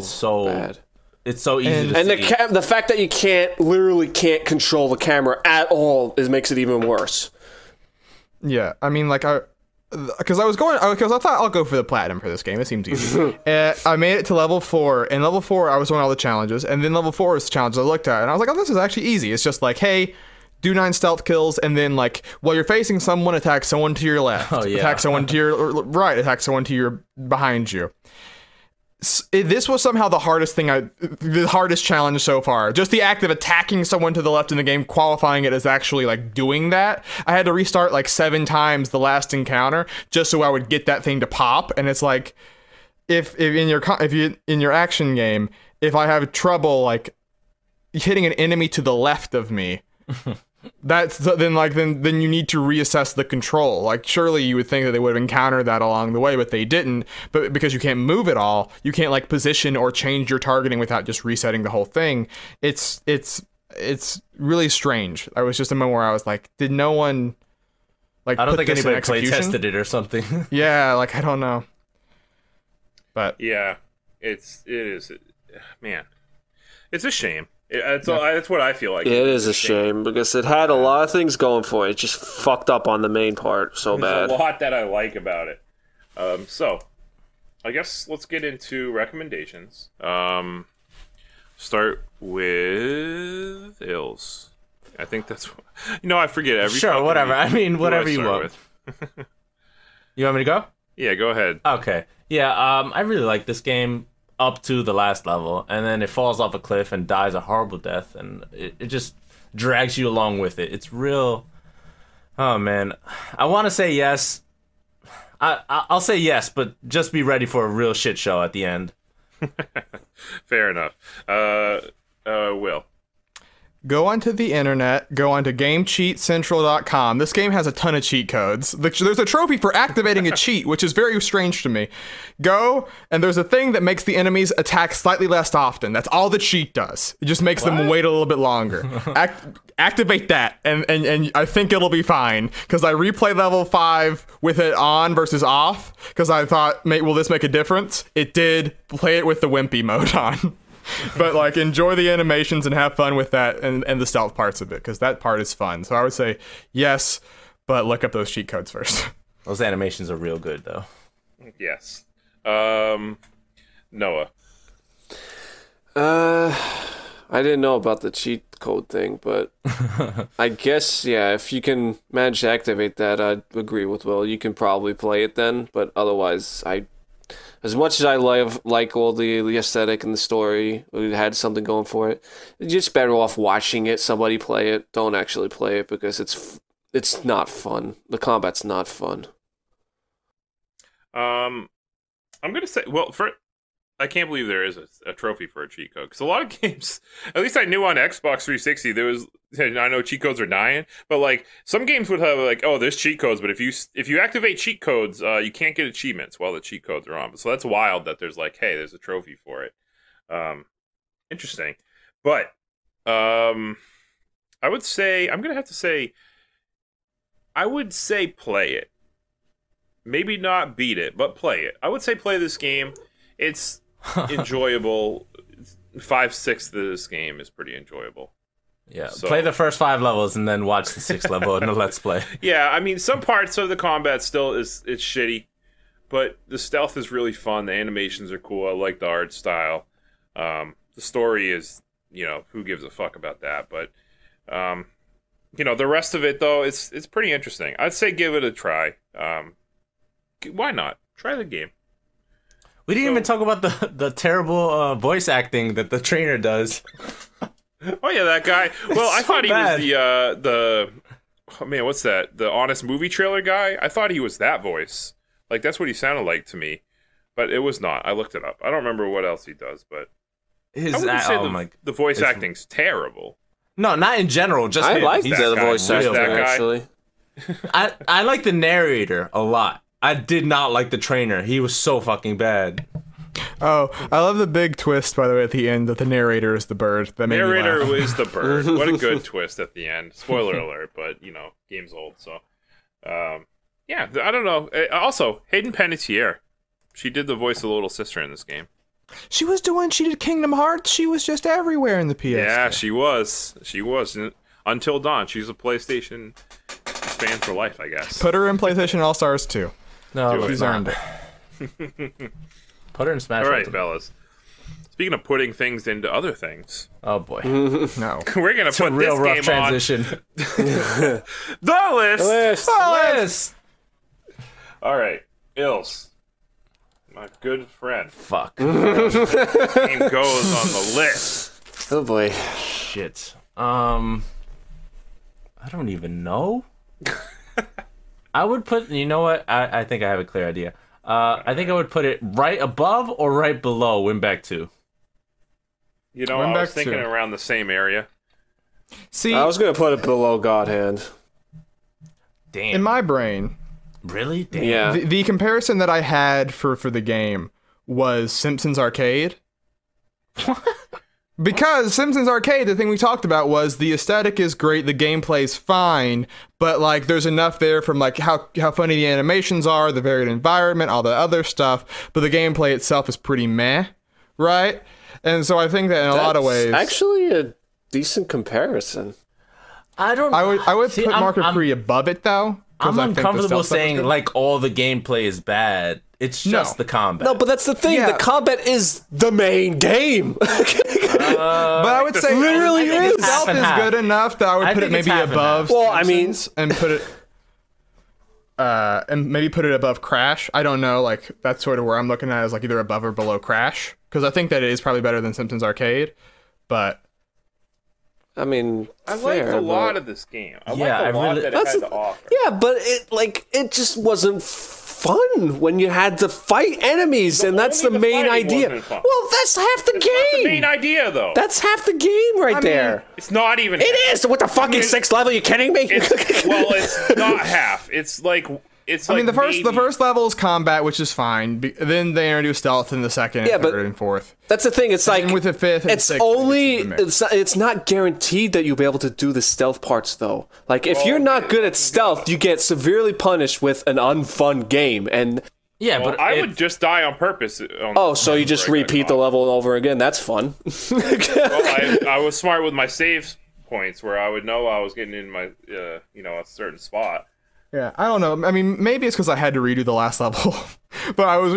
so bad. It's so easy to see. And the fact that you can't control the camera at all makes it even worse. Yeah, I mean, like because I thought I'll go for the platinum for this game. It seems easy. I made it to level 4, and level 4 I was doing all the challenges, and then level 4 is the challenge I looked at, and I was like, oh, this is actually easy. It's just like, hey, do 9 stealth kills, and then like while you're facing someone, attack someone to your left, attack someone to your right, attack someone to your behind you. This was somehow the hardest challenge so far. Just the act of attacking someone to the left in the game, qualifying it as actually like doing that. I had to restart like 7 times the last encounter just so I would get that thing to pop. And it's like, if in your action game, if I have trouble like hitting an enemy to the left of me, then you need to reassess the control. Like surely you would think that they would have encountered that along the way, but they didn't. But because you can't move at all, you can't like position or change your targeting without just resetting the whole thing. It's really strange. I was just a moment where I was like, did no one like? I don't think anybody play tested it or something. Yeah, like I don't know. But yeah, it is, man. It's a shame. That's what I feel like. It is a shame because it had a lot of things going for it. It just fucked up on the main part so bad. There's a lot that I like about it. So, I guess let's get into recommendations. Start with Ills. I think that's... I forget every... Sure, whatever. I mean, whatever you want. You want me to go? Yeah, go ahead. Okay. Yeah, I really like this game up to the last level, and then it falls off a cliff and dies a horrible death, and it just drags you along with it. It's real. Oh man, I want to say yes. I'll say yes, but just be ready for a real shit show at the end. Fair enough. Will. Go onto the internet, go onto GameCheatCentral.com. This game has a ton of cheat codes. There's a trophy for activating a cheat, which is very strange to me. Go, and there's a thing that makes the enemies attack slightly less often. That's all the cheat does. It just makes them wait a little bit longer. Activate that, and I think it'll be fine. Because I replayed level 5 with it on versus off, because I thought, will this make a difference? It did. Play it with the wimpy mode on. But like, enjoy the animations and have fun with that and the stealth parts of it, because that part is fun. So I would say yes, but look up those cheat codes first. Those animations are real good, though. Yes. Noah. I didn't know about the cheat code thing, but I guess, yeah, if you can manage to activate that, I'd agree with Will. You can probably play it then, but otherwise, as much as I like all the aesthetic and the story, it had something going for it, you're just better off watching it, somebody play it. Don't actually play it, because it's not fun. The combat's not fun. I'm gonna say, I can't believe there is a trophy for a cheat code, because a lot of games, at least I knew on Xbox 360, there was, I know cheat codes are dying, but like some games would have like, oh, there's cheat codes, but if you activate cheat codes, you can't get achievements while the cheat codes are on. So that's wild that there's like, hey, there's a trophy for it. Interesting, but I would say I would say play it. Maybe not beat it, but play it. I would say play this game. It's enjoyable. 5/6 of this game is pretty enjoyable. Yeah, so play the first 5 levels and then watch the 6th level in the Let's Play. Yeah, I mean, some parts of the combat still it's shitty, but the stealth is really fun. The animations are cool. I like the art style. The story is, who gives a fuck about that? But, the rest of it, though, it's pretty interesting. I'd say give it a try. Why not? Try the game. We didn't even talk about the terrible voice acting that the trainer does. Oh yeah, that guy. Well, I thought he was the what's that? The Honest Movie Trailer guy. I thought he was that voice. Like that's what he sounded like to me, but it was not. I looked it up. I don't remember what else he does, but I wouldn't say the voice acting's terrible. No, not in general. Just I him. like the voice acting actually. I like the narrator a lot. I did not like the trainer. He was so fucking bad. Oh, I love the big twist, by the way, at the end, that the narrator is the bird. That made narrator me laugh. is the bird. What a good twist at the end. Spoiler alert, but, game's old, so. Yeah, I don't know. Also, Hayden Panettiere. She did the voice of the little sister in this game. She did Kingdom Hearts. She was just everywhere in the PS. Yeah, she was. She was. Until Dawn. She's a PlayStation fan for life, I guess. Put her in PlayStation All-Stars 2. No, she's earned it. Put her in Smash. All right, fellas. Speaking of putting things into other things. Oh boy. No. We're going to put a real this rough game transition. on. The list. All right. Ills. My good friend. Fuck. Game goes on the list. Oh boy. Shit. I don't even know. I would put, you know what? I think I have a clear idea. I think I would put it right above or right below Winback 2. I was thinking around the same area. See, I was going to put it below God Hand. Damn. In my brain. Really? Damn. Yeah. The comparison that I had for the game was Simpsons Arcade. Because Simpsons Arcade, the thing we talked about was the aesthetic is great, the gameplay's fine, but like there's enough there from like how funny the animations are, the varied environment, all the other stuff, but the gameplay itself is pretty meh, right? And so I think that in a lot of ways, actually a decent comparison. I would put Mark of Kri above it though. I'm uncomfortable saying like all the gameplay is bad. It's just the combat. No, but that's the thing. Yeah. The combat is the main game. But I would say literally is. The stealth is good enough that I would put it maybe above. Well, I mean, and put it. and maybe put it above Crash. I don't know, like that's sort of where I'm looking at, is like either above or below Crash, because I think that it is probably better than Simpsons Arcade. But I mean, I liked a lot of this game. I liked a lot that it had to offer. Yeah, but it just wasn't fun when you had to fight enemies, and that's the main idea. Well, that's half the game. That's the main idea, though. That's half the game there. It's not even. It is. What the fucking sixth level? Are you kidding me? It's not half. It's like. I mean, the first level is combat, which is fine. Then they introduce stealth in the second, and third, and fourth. That's the thing. It's like with the fifth, and it's sixth, only it's not guaranteed that you'll be able to do the stealth parts though. Like if you're not good at stealth, you get severely punished with an unfun game. And but I would just die on purpose. So you just repeat the level over again? That's fun. I was smart with my save points, where I would know I was getting in my a certain spot. Yeah, I don't know. I mean, maybe it's because I had to redo the last level, but I was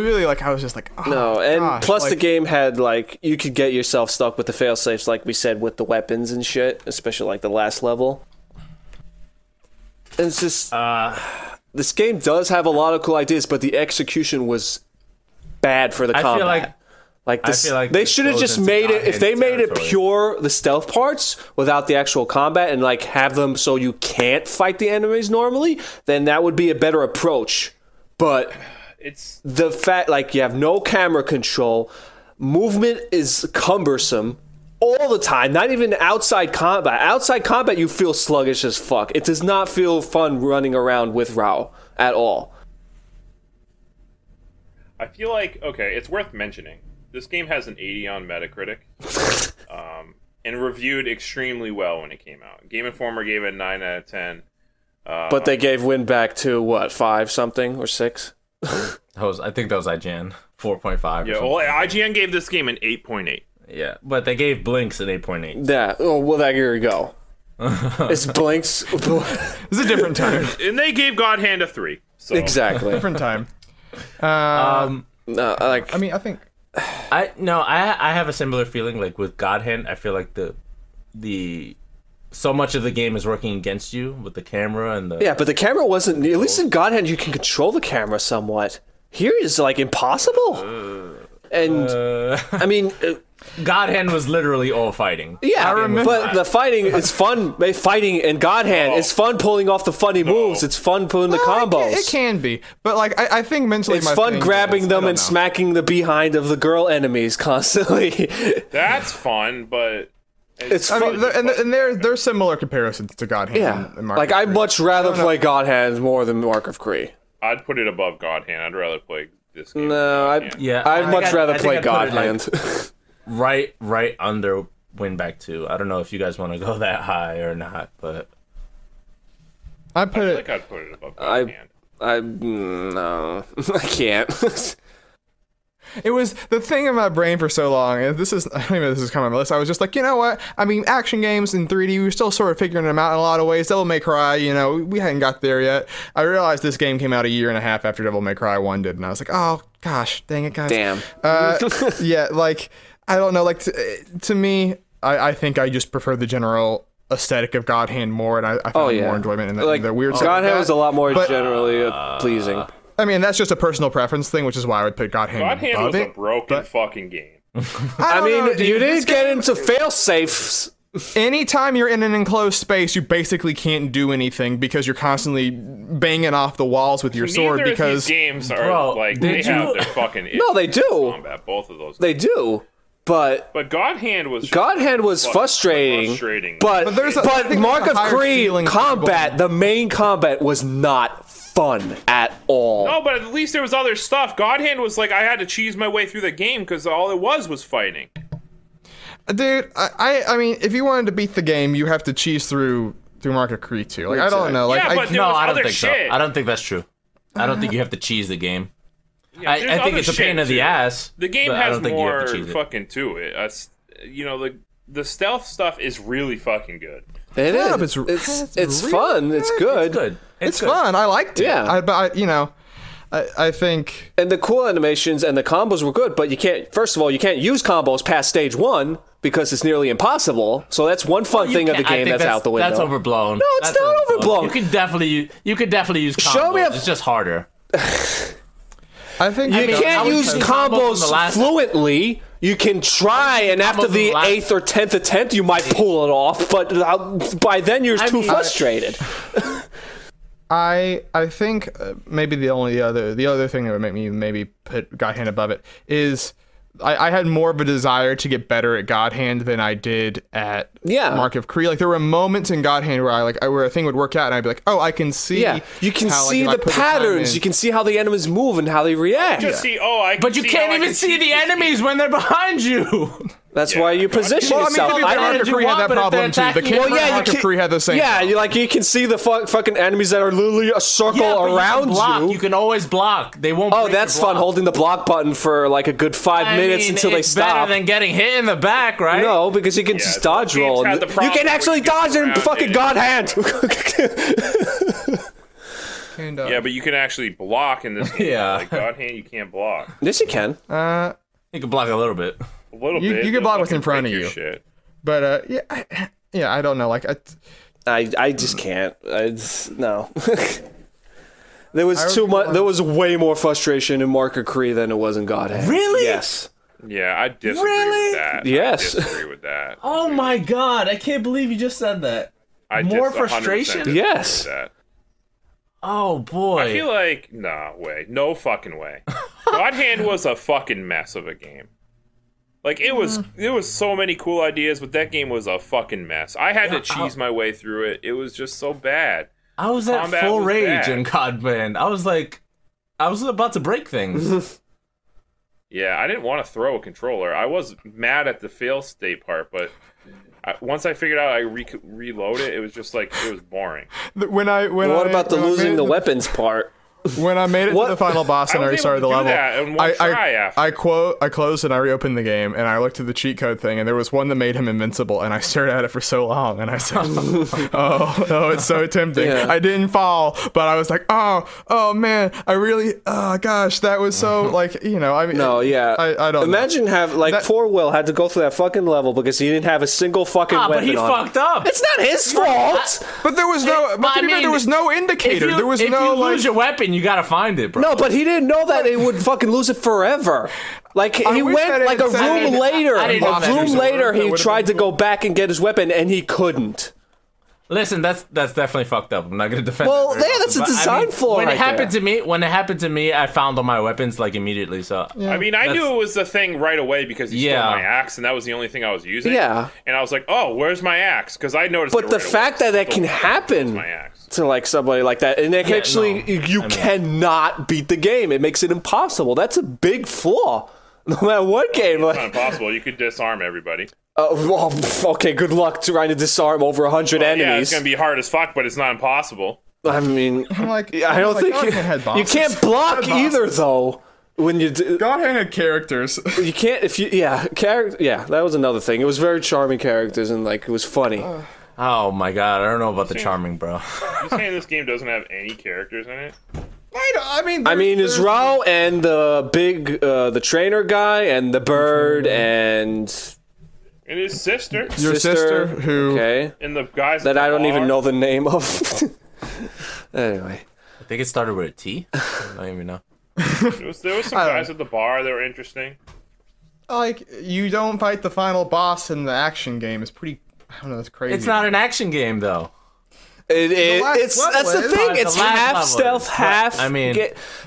just like, oh, no. And gosh. Plus, the game had you could get yourself stuck with the failsafes, like we said, with the weapons and shit, especially like the last level. And it's just this game does have a lot of cool ideas, but the execution was bad for the combat. I feel like they should have just made it. If they made it pure the stealth parts without the actual combat, and have them so you can't fight the enemies normally, then that would be a better approach. But it's the fact you have no camera control, movement is cumbersome all the time. Not even outside combat. Outside combat, you feel sluggish as fuck. It does not feel fun running around with Rao at all. I feel like it's worth mentioning. This game has an 80 on Metacritic, and reviewed extremely well when it came out. Game Informer gave it a 9 out of 10. But they gave Win back to, what, 5 something or 6? I think that was IGN, 4.5. Yeah, well, IGN gave this game an 8.8. Yeah, but they gave Blinks an 8.8. Yeah, there you go. It's Blinks. It's a different time. And they gave God Hand a 3. So. Exactly. Different time. I mean, I think... I have a similar feeling. Like with God Hand, I feel like the so much of the game is working against you with the camera and the but the camera wasn't. At least in God Hand, you can control the camera somewhat. Here is impossible. I mean, God Hand was literally all fighting. Yeah, but the fighting is fun. Fighting in God Hand, it's fun pulling off the funny moves. It's fun pulling the combos. It can be, but I think mentally, it's fun grabbing them and smacking the behind of the girl enemies constantly. That's fun, but it's fun. And they're similar comparisons to God Hand. Yeah, and Mark of I'd Kri. much rather play God Hand more than Mark of Kri. I'd put it above God Hand. I'd rather play this game. No, I'd much rather play God Hand. Right under Winback 2. I don't know if you guys want to go that high or not, but I feel like I'd put it above God Hand. No, I can't. It was the thing in my brain for so long, and I don't even know if this is coming on my list. I was just like, you know what? I mean, action games in 3D, we were still sort of figuring them out in a lot of ways. Devil May Cry, we hadn't got there yet. I realized this game came out a year and a half after Devil May Cry 1 did, and I was like, oh, gosh, dang it, guys. Damn. Yeah, I don't know, to me, I think I just prefer the general aesthetic of God Hand more, and I found more enjoyment in the weird stuff. God Hand was a lot more generally pleasing. I mean, that's just a personal preference thing, which is why I would put God Hand above it. God Hand was a broken fucking game. I mean, you didn't get into fail-safes. Anytime you're in an enclosed space, you basically can't do anything because you're constantly banging off the walls with your sword. Because these games are they have their fucking no, they do. Combat, both of those. They do. But God Hand was frustrating. But Mark of Kri combat, the main combat was not fun at all. No, but at least there was other stuff. God Hand was I had to cheese my way through the game because all it was fighting. Dude, I mean, if you wanted to beat the game, you have to cheese through Mark of Kri too. I don't know. Yeah, but I don't think shit. so. I don't think that's true. I don't think you have to cheese the game. Yeah, I think it's a pain in the ass. The game has more fucking to it. The stealth stuff is really fucking good. It is. It's fun. It's good. It's fun. I liked it. Yeah. I think, and the cool animations and the combos were good, but you can't. First of all, you can't use combos past stage 1 because it's nearly impossible. So that's one fun thing of the game that's out the window. That's overblown. No, it's not overblown. You could definitely use combos. Show me it's just harder. I think you can't use combos fluently. You can try, and after the 8th or 10th attempt, you might pull it off. But by then, you're too frustrated. I think maybe the other thing that would make me maybe put God Hand above it is I had more of a desire to get better at God Hand than I did at Mark of Kri. Like there were moments in God Hand where a thing would work out, and I'd be like, "Oh, I can see." Yeah, you can see the patterns. You can see how the enemies move and how they react. But you can't even see the enemies when they're behind you. That's why you position yourself. Mark of Kri had that problem too. The camera Mark of Kri had the same. Yeah, you can see the fucking enemies that are literally a circle around you. You can always block. They won't. Oh, that's fun. Holding the block button for like a good 5 minutes until they stop. Better than getting hit in the back, right? No, because you can just dodge roll. You can actually dodge in fucking God Hand. Yeah, but you can actually block in this game. Yeah. Like God Hand, you can't block. Yes, you can. You can block a little bit. A little bit. You can block what's in front of you. Shit. But I don't know. Like I just can't. No. There was too much. There was way more frustration in Mark of Kri than it was in God Hand. Really? Yes. Yeah, I disagree with that. Yes. I disagree with that. Oh my god! I can't believe you just said that. More frustration? Yes. That. Oh boy. I feel like no fucking way. God Hand was a fucking mess of a game. Like it was so many cool ideas, but that game was a fucking mess. I had to cheese my way through it. It was just so bad. I was at full rage in God Hand. I was about to break things. Yeah, I didn't want to throw a controller. I was mad at the fail state part, but once I figured out I reload it, it was just like it was boring. What about the losing the weapons part? When I made it to the final boss and I restarted the level, I closed and I reopened the game and I looked at the cheat code thing and there was one that made him invincible and I stared at it for so long and I said, oh, it's so tempting. Yeah. I didn't fall, but I was like, oh man, I really, gosh, that was so like, I mean, no, yeah, I don't imagine poor Will had to go through that fucking level because he didn't have a single fucking weapon but he fucked up. It's not his fault. But there was there was no indicator. There was no if you lose your weapon, you gotta find it, bro. No, but he didn't know that he would fucking lose it forever. Like he went like a room later. A room later, he tried to go back and get his weapon, and he couldn't. Listen, that's definitely fucked up. I'm not gonna defend. Well, that's a design flaw. When it happened to me, I found all my weapons like immediately. So I mean, I knew it was the thing right away because he stole my axe, and that was the only thing I was using. Yeah, and I was like, "Oh, where's my axe?" Because I noticed. But the fact that can happen to like somebody like that, and you cannot beat the game. It makes it impossible. That's a big flaw. No matter what game, it's not impossible. You could disarm everybody. Okay, good luck trying to disarm over 100 enemies. Yeah, it's gonna be hard as fuck, but it's not impossible. I mean, I don't think you can't block either, though. When you God Hand had characters. You can't that was another thing. It was very charming characters and like it was funny. Oh my god, I don't know about the charming, bro. You saying this game doesn't have any characters in it? I mean, it's Rao and the big the trainer guy and the bird and his sister. Your sister who and the guys that I don't even know the name of. Anyway, I think it started with a T. I don't even know. There was some guys at the bar that were interesting. Like you don't fight the final boss in the action game. It's pretty. I don't know. That's crazy. It's not an action game though. That's the thing. It's half stealth, half. I mean,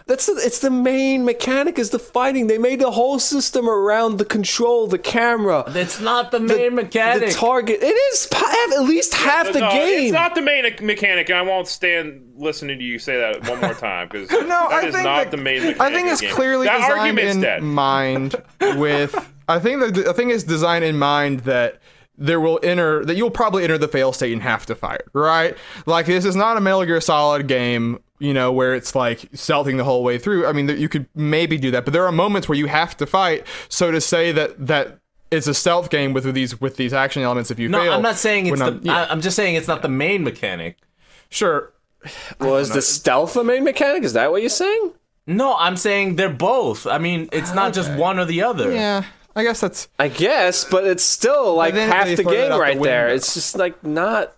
it's the main mechanic is the fighting. They made the whole system around the control, the camera. It's not the main mechanic. The target. It is at least half the game. It's not the main mechanic, and I won't stand listening to you say that one more time because that is not the main mechanic. I think it's clearly designed in mind with. I think the thing is designed in mind that. You'll probably enter the fail state and have to fight, right? Like this is not a Metal Gear Solid game, where it's like stealthing the whole way through. I mean, you could maybe do that, but there are moments where you have to fight. So to say that it's a stealth game with these action elements, if you fail, I'm not saying I'm just saying it's not the main mechanic. Sure. Was the stealth the main mechanic? Is that what you're saying? No, I'm saying they're both. I mean, it's not just one or the other. Yeah. I guess that's. I guess, but it's still like half the game right there. It's just like not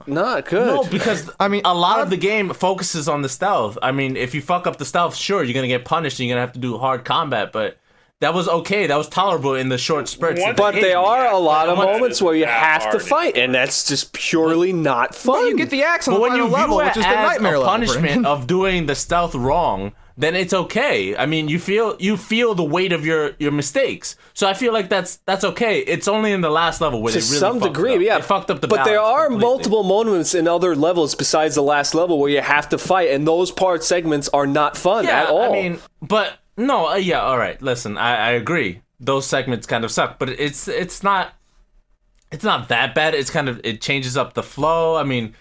good. No, because I mean, a lot of the game focuses on the stealth. I mean, if you fuck up the stealth, sure, you're gonna get punished and you're gonna have to do hard combat, but that was okay. That was tolerable in the short spurts. But there are a lot of moments where you have to fight, and that's just purely not fun. Well, you get the axe on the final level, which is the nightmare level. Punishment of doing the stealth wrong, then it's okay. I mean, you feel the weight of your mistakes. So I feel like that's okay. It's only in the last level where they really some degree, yeah. They fucked up the balance. But there are completely. multiple moments in other levels besides the last level where you have to fight, and those segments are not fun at all. I mean, but no, yeah, all right. Listen, I agree. Those segments kind of suck, but it's not that bad. It's kind of, it changes up the flow. I mean,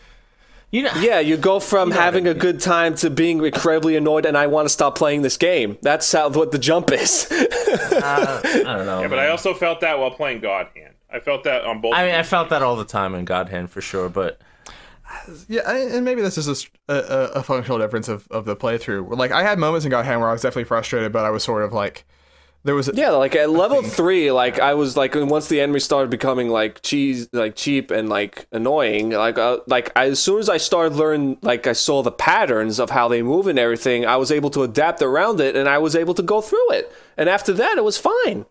you know, yeah, you go from having a good time to being incredibly annoyed and I want to stop playing this game. That's what the jump is. I don't know. Yeah, but I also felt that while playing God Hand. I felt that on both. I mean, I felt that all the time in God Hand for sure, but yeah, and maybe that's just a functional difference of the playthrough. Like, I had moments in God Hand where I was definitely frustrated, but I was sort of like, there was like at level 3, like I was like, once the enemy started becoming like cheap and like annoying, as soon as I started learning, like I saw the patterns of how they move and everything, I was able to adapt around it and I was able to go through it. And after that, it was fine.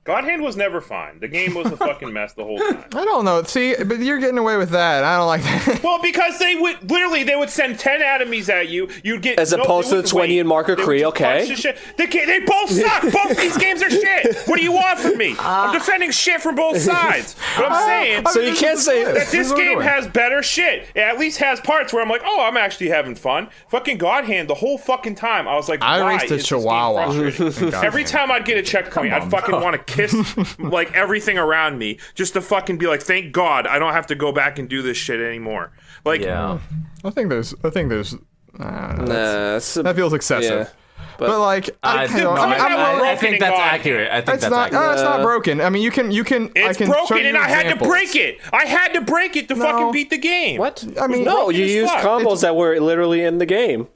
God Hand was never fine. The game was a fucking mess the whole time. I don't know. See, but you're getting away with that. I don't like that. Well, because they would send 10 enemies at you. You'd get as opposed to the 20 in Mark of Kri. Okay. They both suck. Both these games are shit. What do you want from me? I'm defending shit from both sides. But I'm saying, so you can't say that this game has better shit. It at least has parts where I'm like, oh, I'm actually having fun. Fucking God Hand the whole fucking time. I was like, I why raced a is Chihuahua. this game frustrating? Every time I'd get a checkpoint, I'd fucking want to kiss like everything around me just to fucking be like, thank God I don't have to go back and do this shit anymore. Like, yeah. I think there's that feels excessive. Yeah. But like, I think that's accurate. I think that's accurate. It's not broken. I mean, you can. It's broken, and I had to break it. I had to break it to fucking beat the game. What? I mean, no, you used combos that were literally in the game.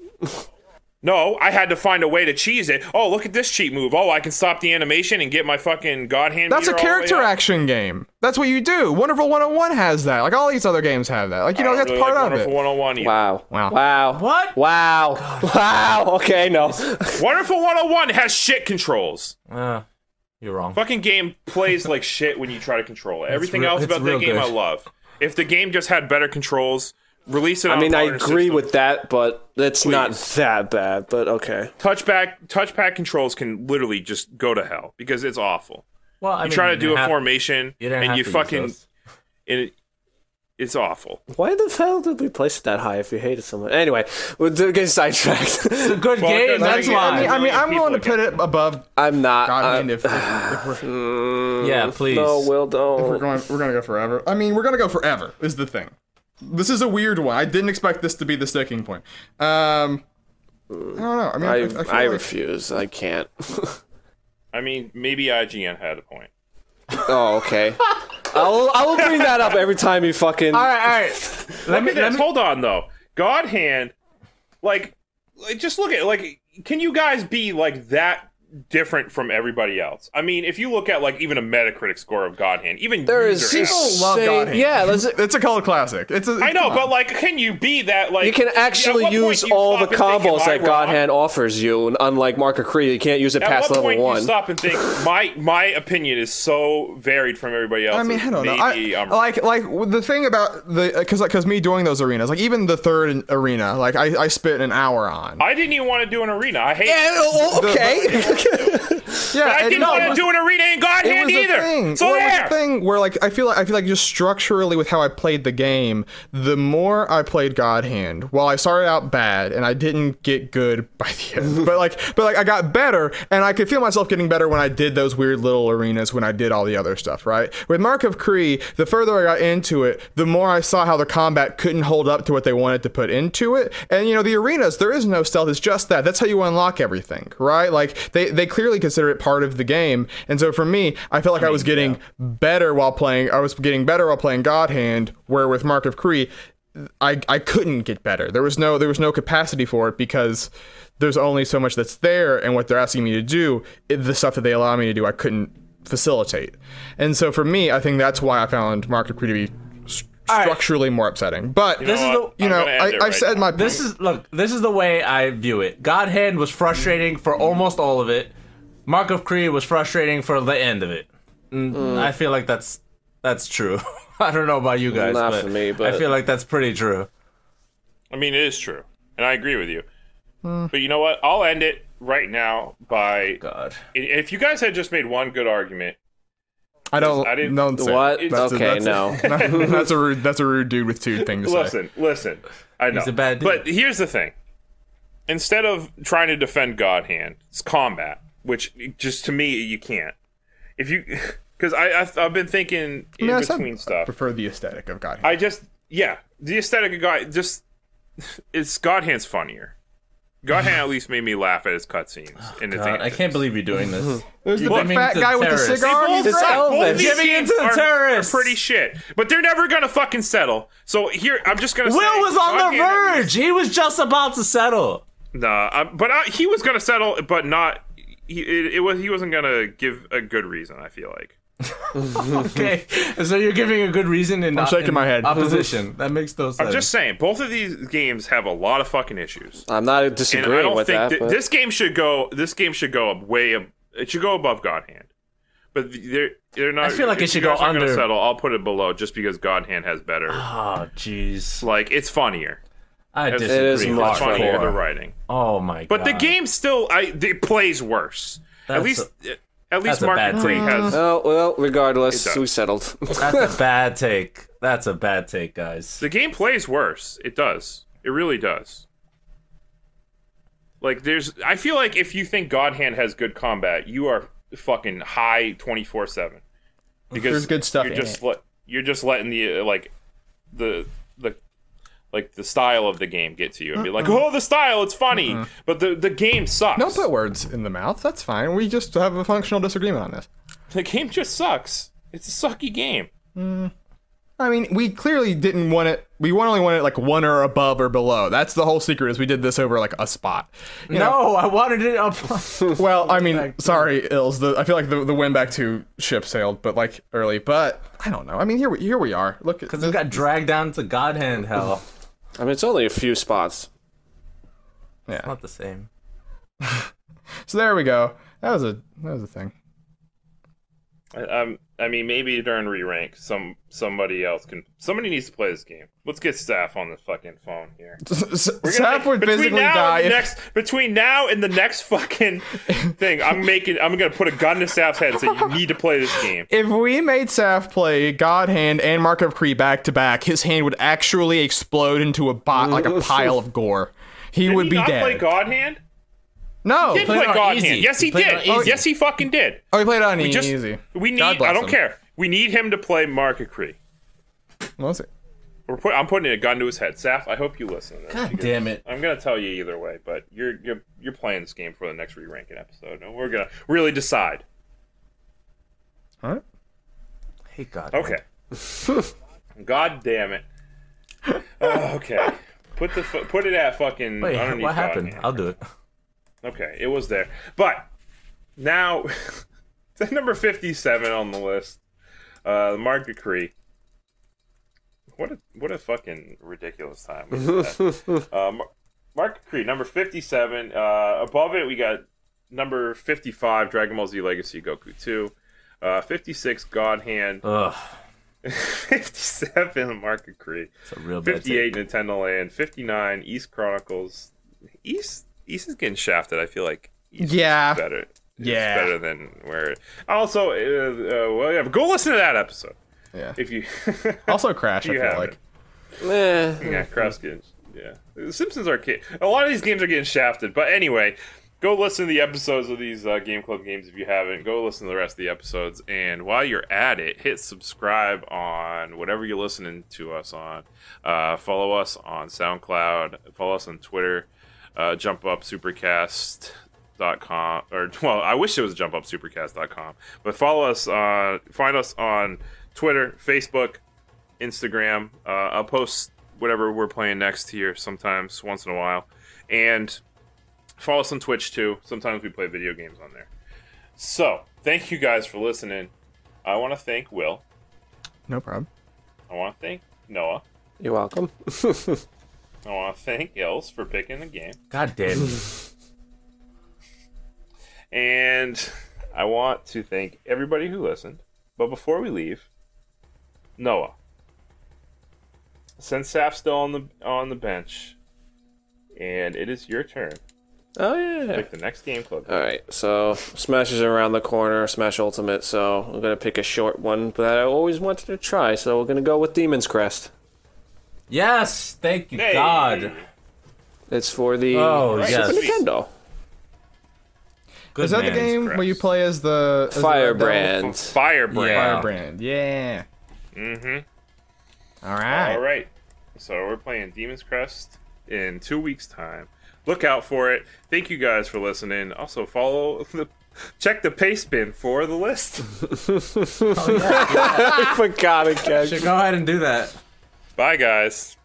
No, I had to find a way to cheese it. Oh, look at this cheat move. Oh, I can stop the animation and get my fucking God Hand. That's a character action game. That's what you do. Wonderful 101 has that. Like, all these other games have that. Like, you know, that's really part like of Wonderful it. 101 either. Wow. What? Wow. Okay, no. Wonderful 101 has shit controls. You're wrong. Fucking game plays like shit when you try to control it. Everything else about that game I love. If the game just had better controls, release it on I agree system. with that, but it's not that bad, but okay. Touchpad controls can literally just go to hell because it's awful. Well, you try to do a formation and you fucking it's awful. Why the hell did we place it that high if you hate it so much? Anyway, we're getting sidetracked. It's a good game. That's why. I mean, I'm willing to put it above. I'm not. God Hand if we're, yeah, please. No, Will, don't. We're gonna go forever. I mean, we're gonna go forever. Is the thing. This is a weird one. I didn't expect this to be the sticking point. I don't know. I mean, I refuse. I can't. I mean, maybe IGN had a point. Oh, okay. I will bring that up every time you fucking. All right. Let me hold on though. God Hand, like just look at can you guys be like that different from everybody else? I mean, if you look at like even a Metacritic score of God Hand, even there is people love God Hand. Yeah, it's a cult classic. I know, but like, can you be that? Like, you can actually use all the combos that God Hand offers you, unlike Mark of Kri, you can't use it past level 1. At what point you stop and think my opinion is so varied from everybody else? I mean, I don't know. Like the thing about because me doing those arenas, like even the third arena, like I spent an hour on. I didn't even want to do an arena. I hate. Yeah, okay. Yeah, but I didn't want to do an arena in God Hand either. So there. It was a thing where like I feel like just structurally with how I played the game, the more I played God Hand, while I started out bad and I didn't get good by the end, but like I got better and I could feel myself getting better when I did those weird little arenas when I did all the other stuff. Right? With Mark of Kri, the further I got into it, the more I saw how the combat couldn't hold up to what they wanted to put into it. And you know, the arenas, there is no stealth. It's just that. That's how you unlock everything, right? Like they clearly consider it part of the game. And so for me, I felt like I was getting better while playing. I was getting better while playing God Hand, where with Mark of Kri, I couldn't get better. There was no capacity for it because there's only so much that's there, and what they're asking me to do, the stuff that they allow me to do, I couldn't facilitate. And so for me, I think that's why I found Mark of Kri to be structurally more upsetting. But I've said my this is the way I view it. God Hand was frustrating for almost all of it. Mark of Kri was frustrating for the end of it. I feel like that's true. I don't know about you guys, Not for me, but I feel like that's pretty true. I mean, it is true, and I agree with you. But you know what? I'll end it right now by God. If you guys had just made one good argument, don't say what? No. That's a rude dude with two things to say. Listen. I know. He's a bad dude. But here's the thing: instead of trying to defend God Hand, it's combat, which just to me you can't. If you, because I've been thinking between stuff. I prefer the aesthetic of God Hand. The aesthetic of God it's God Hand's funnier. God Hand at least made me laugh at his cutscenes. I can't believe you're doing this. There's the big fat guy with the cigar. Both giving into the terrorists. Are pretty shit, but they're never gonna fucking settle. So here, I'm just gonna say, Will was on the verge. He was just about to settle. Nah, he was gonna settle, but not. He wasn't gonna give a good reason. I feel like. Okay, so you're giving a good reason in I'm shaking my head. Opposition. That makes no sense. I'm just saying, both of these games have a lot of fucking issues. I'm not disagreeing with that. But This game should go. This game should go it should go above God Hand, but they're not. I feel like it should go under. Settle. I'll put it below just because God Hand has better. Oh, jeez. Like it's funnier. I disagree. It is much funnier. The writing. Oh my god. But the game still, it plays worse. At least Mark of Kri has. Well, regardless, we settled. That's a bad take. That's a bad take, guys. The game plays worse. It does. It really does. Like, I feel like if you think God Hand has good combat, you are fucking high 24/7. Because there's good stuff. You're just letting the style of the game get to you and be like, oh, the style, it's funny, but the game sucks. Don't put words in the mouth. That's fine. We just have a functional disagreement on this. The game just sucks. It's a sucky game. I mean, we clearly didn't want it. We only wanted it like one or above or below. That's the whole secret. Is we did this over like a spot. You know? I wanted it up. Well, I mean, sorry, Ills. I feel like the win back to ship sailed, but like early. But I don't know. I mean, here we are. Look, because it got dragged down to God Hand hell. I mean, it's only a few spots. Yeah, it's not the same. So there we go. That was a thing. I mean, maybe during re-rank, somebody needs to play this game. Let's get Staff on the fucking phone here. Staff would physically die. Between now and the next fucking thing, I'm gonna put a gun to Staff's head and say you need to play this game. If we made Staff play God Hand and Mark of Kri back to back, his hand would actually explode into a pile of gore. He would be dead. Did he not play God Hand? No, he did play God Hand. Yes, he did. Yes, he fucking did. Oh, he played on easy. I don't care. We need him to play Mark of Kri. What was it? I'm putting a gun to his head. Saf, I hope you listen to this. God damn it! I'm gonna tell you either way, but you're playing this game for the next re-ranking episode, and we're gonna really decide. All right. Hey, God. Okay. God damn it. Okay. Put it at fucking. Wait, underneath what happened? Hand. I'll do it. Okay, it was there. But now, it's number 57 on the list. Mark of Kri. What a fucking ridiculous time. Mark of Kri, number 57. Above it, we got number 55, Dragon Ball Z Legacy Goku 2. 56, God Hand. 57, Mark of Kri. 58, Nintendo Land. 59, East Chronicles. East is getting shafted. I feel like East is better. Yeah, it's better than where. Also, go listen to that episode. Yeah. If you also Crash, I feel like. Yeah, Crash getting. Yeah, the Simpsons Arcade. A lot of these games are getting shafted, but anyway, go listen to the episodes of these Game Club games if you haven't. Go listen to the rest of the episodes, and while you're at it, hit subscribe on whatever you're listening to us on. Follow us on SoundCloud. Follow us on Twitter. Jump Up Supercast.com, or well, I wish it was jumpupsupercast.com, but find us on Twitter, Facebook, Instagram. I'll post whatever we're playing next here sometimes, once in a while. And follow us on Twitch, too. Sometimes we play video games on there. So, thank you guys for listening. I want to thank Will. No problem. I want to thank Noah. You're welcome. I want to thank Ills for picking the game. God damn. And I want to thank everybody who listened. But before we leave, Noah, since Saf's still on the bench, and it is your turn. Oh, yeah. Pick the next game club. All right, so Smash is around the corner, Smash Ultimate, so I'm going to pick a short one that I always wanted to try, so we're going to go with Demon's Crest. Yes, thank you, Hey. God. It's for the yes. Super Nintendo. Good Is that the man. game where you play as the Firebrand. Firebrand. Yeah. Firebrand, yeah. Mm-hmm. All right. All right. So we're playing Demon's Crest in 2 weeks' time. Look out for it. Thank you guys for listening. Also, check the paste bin for the list. I forgot again. Should go ahead and do that. Bye, guys.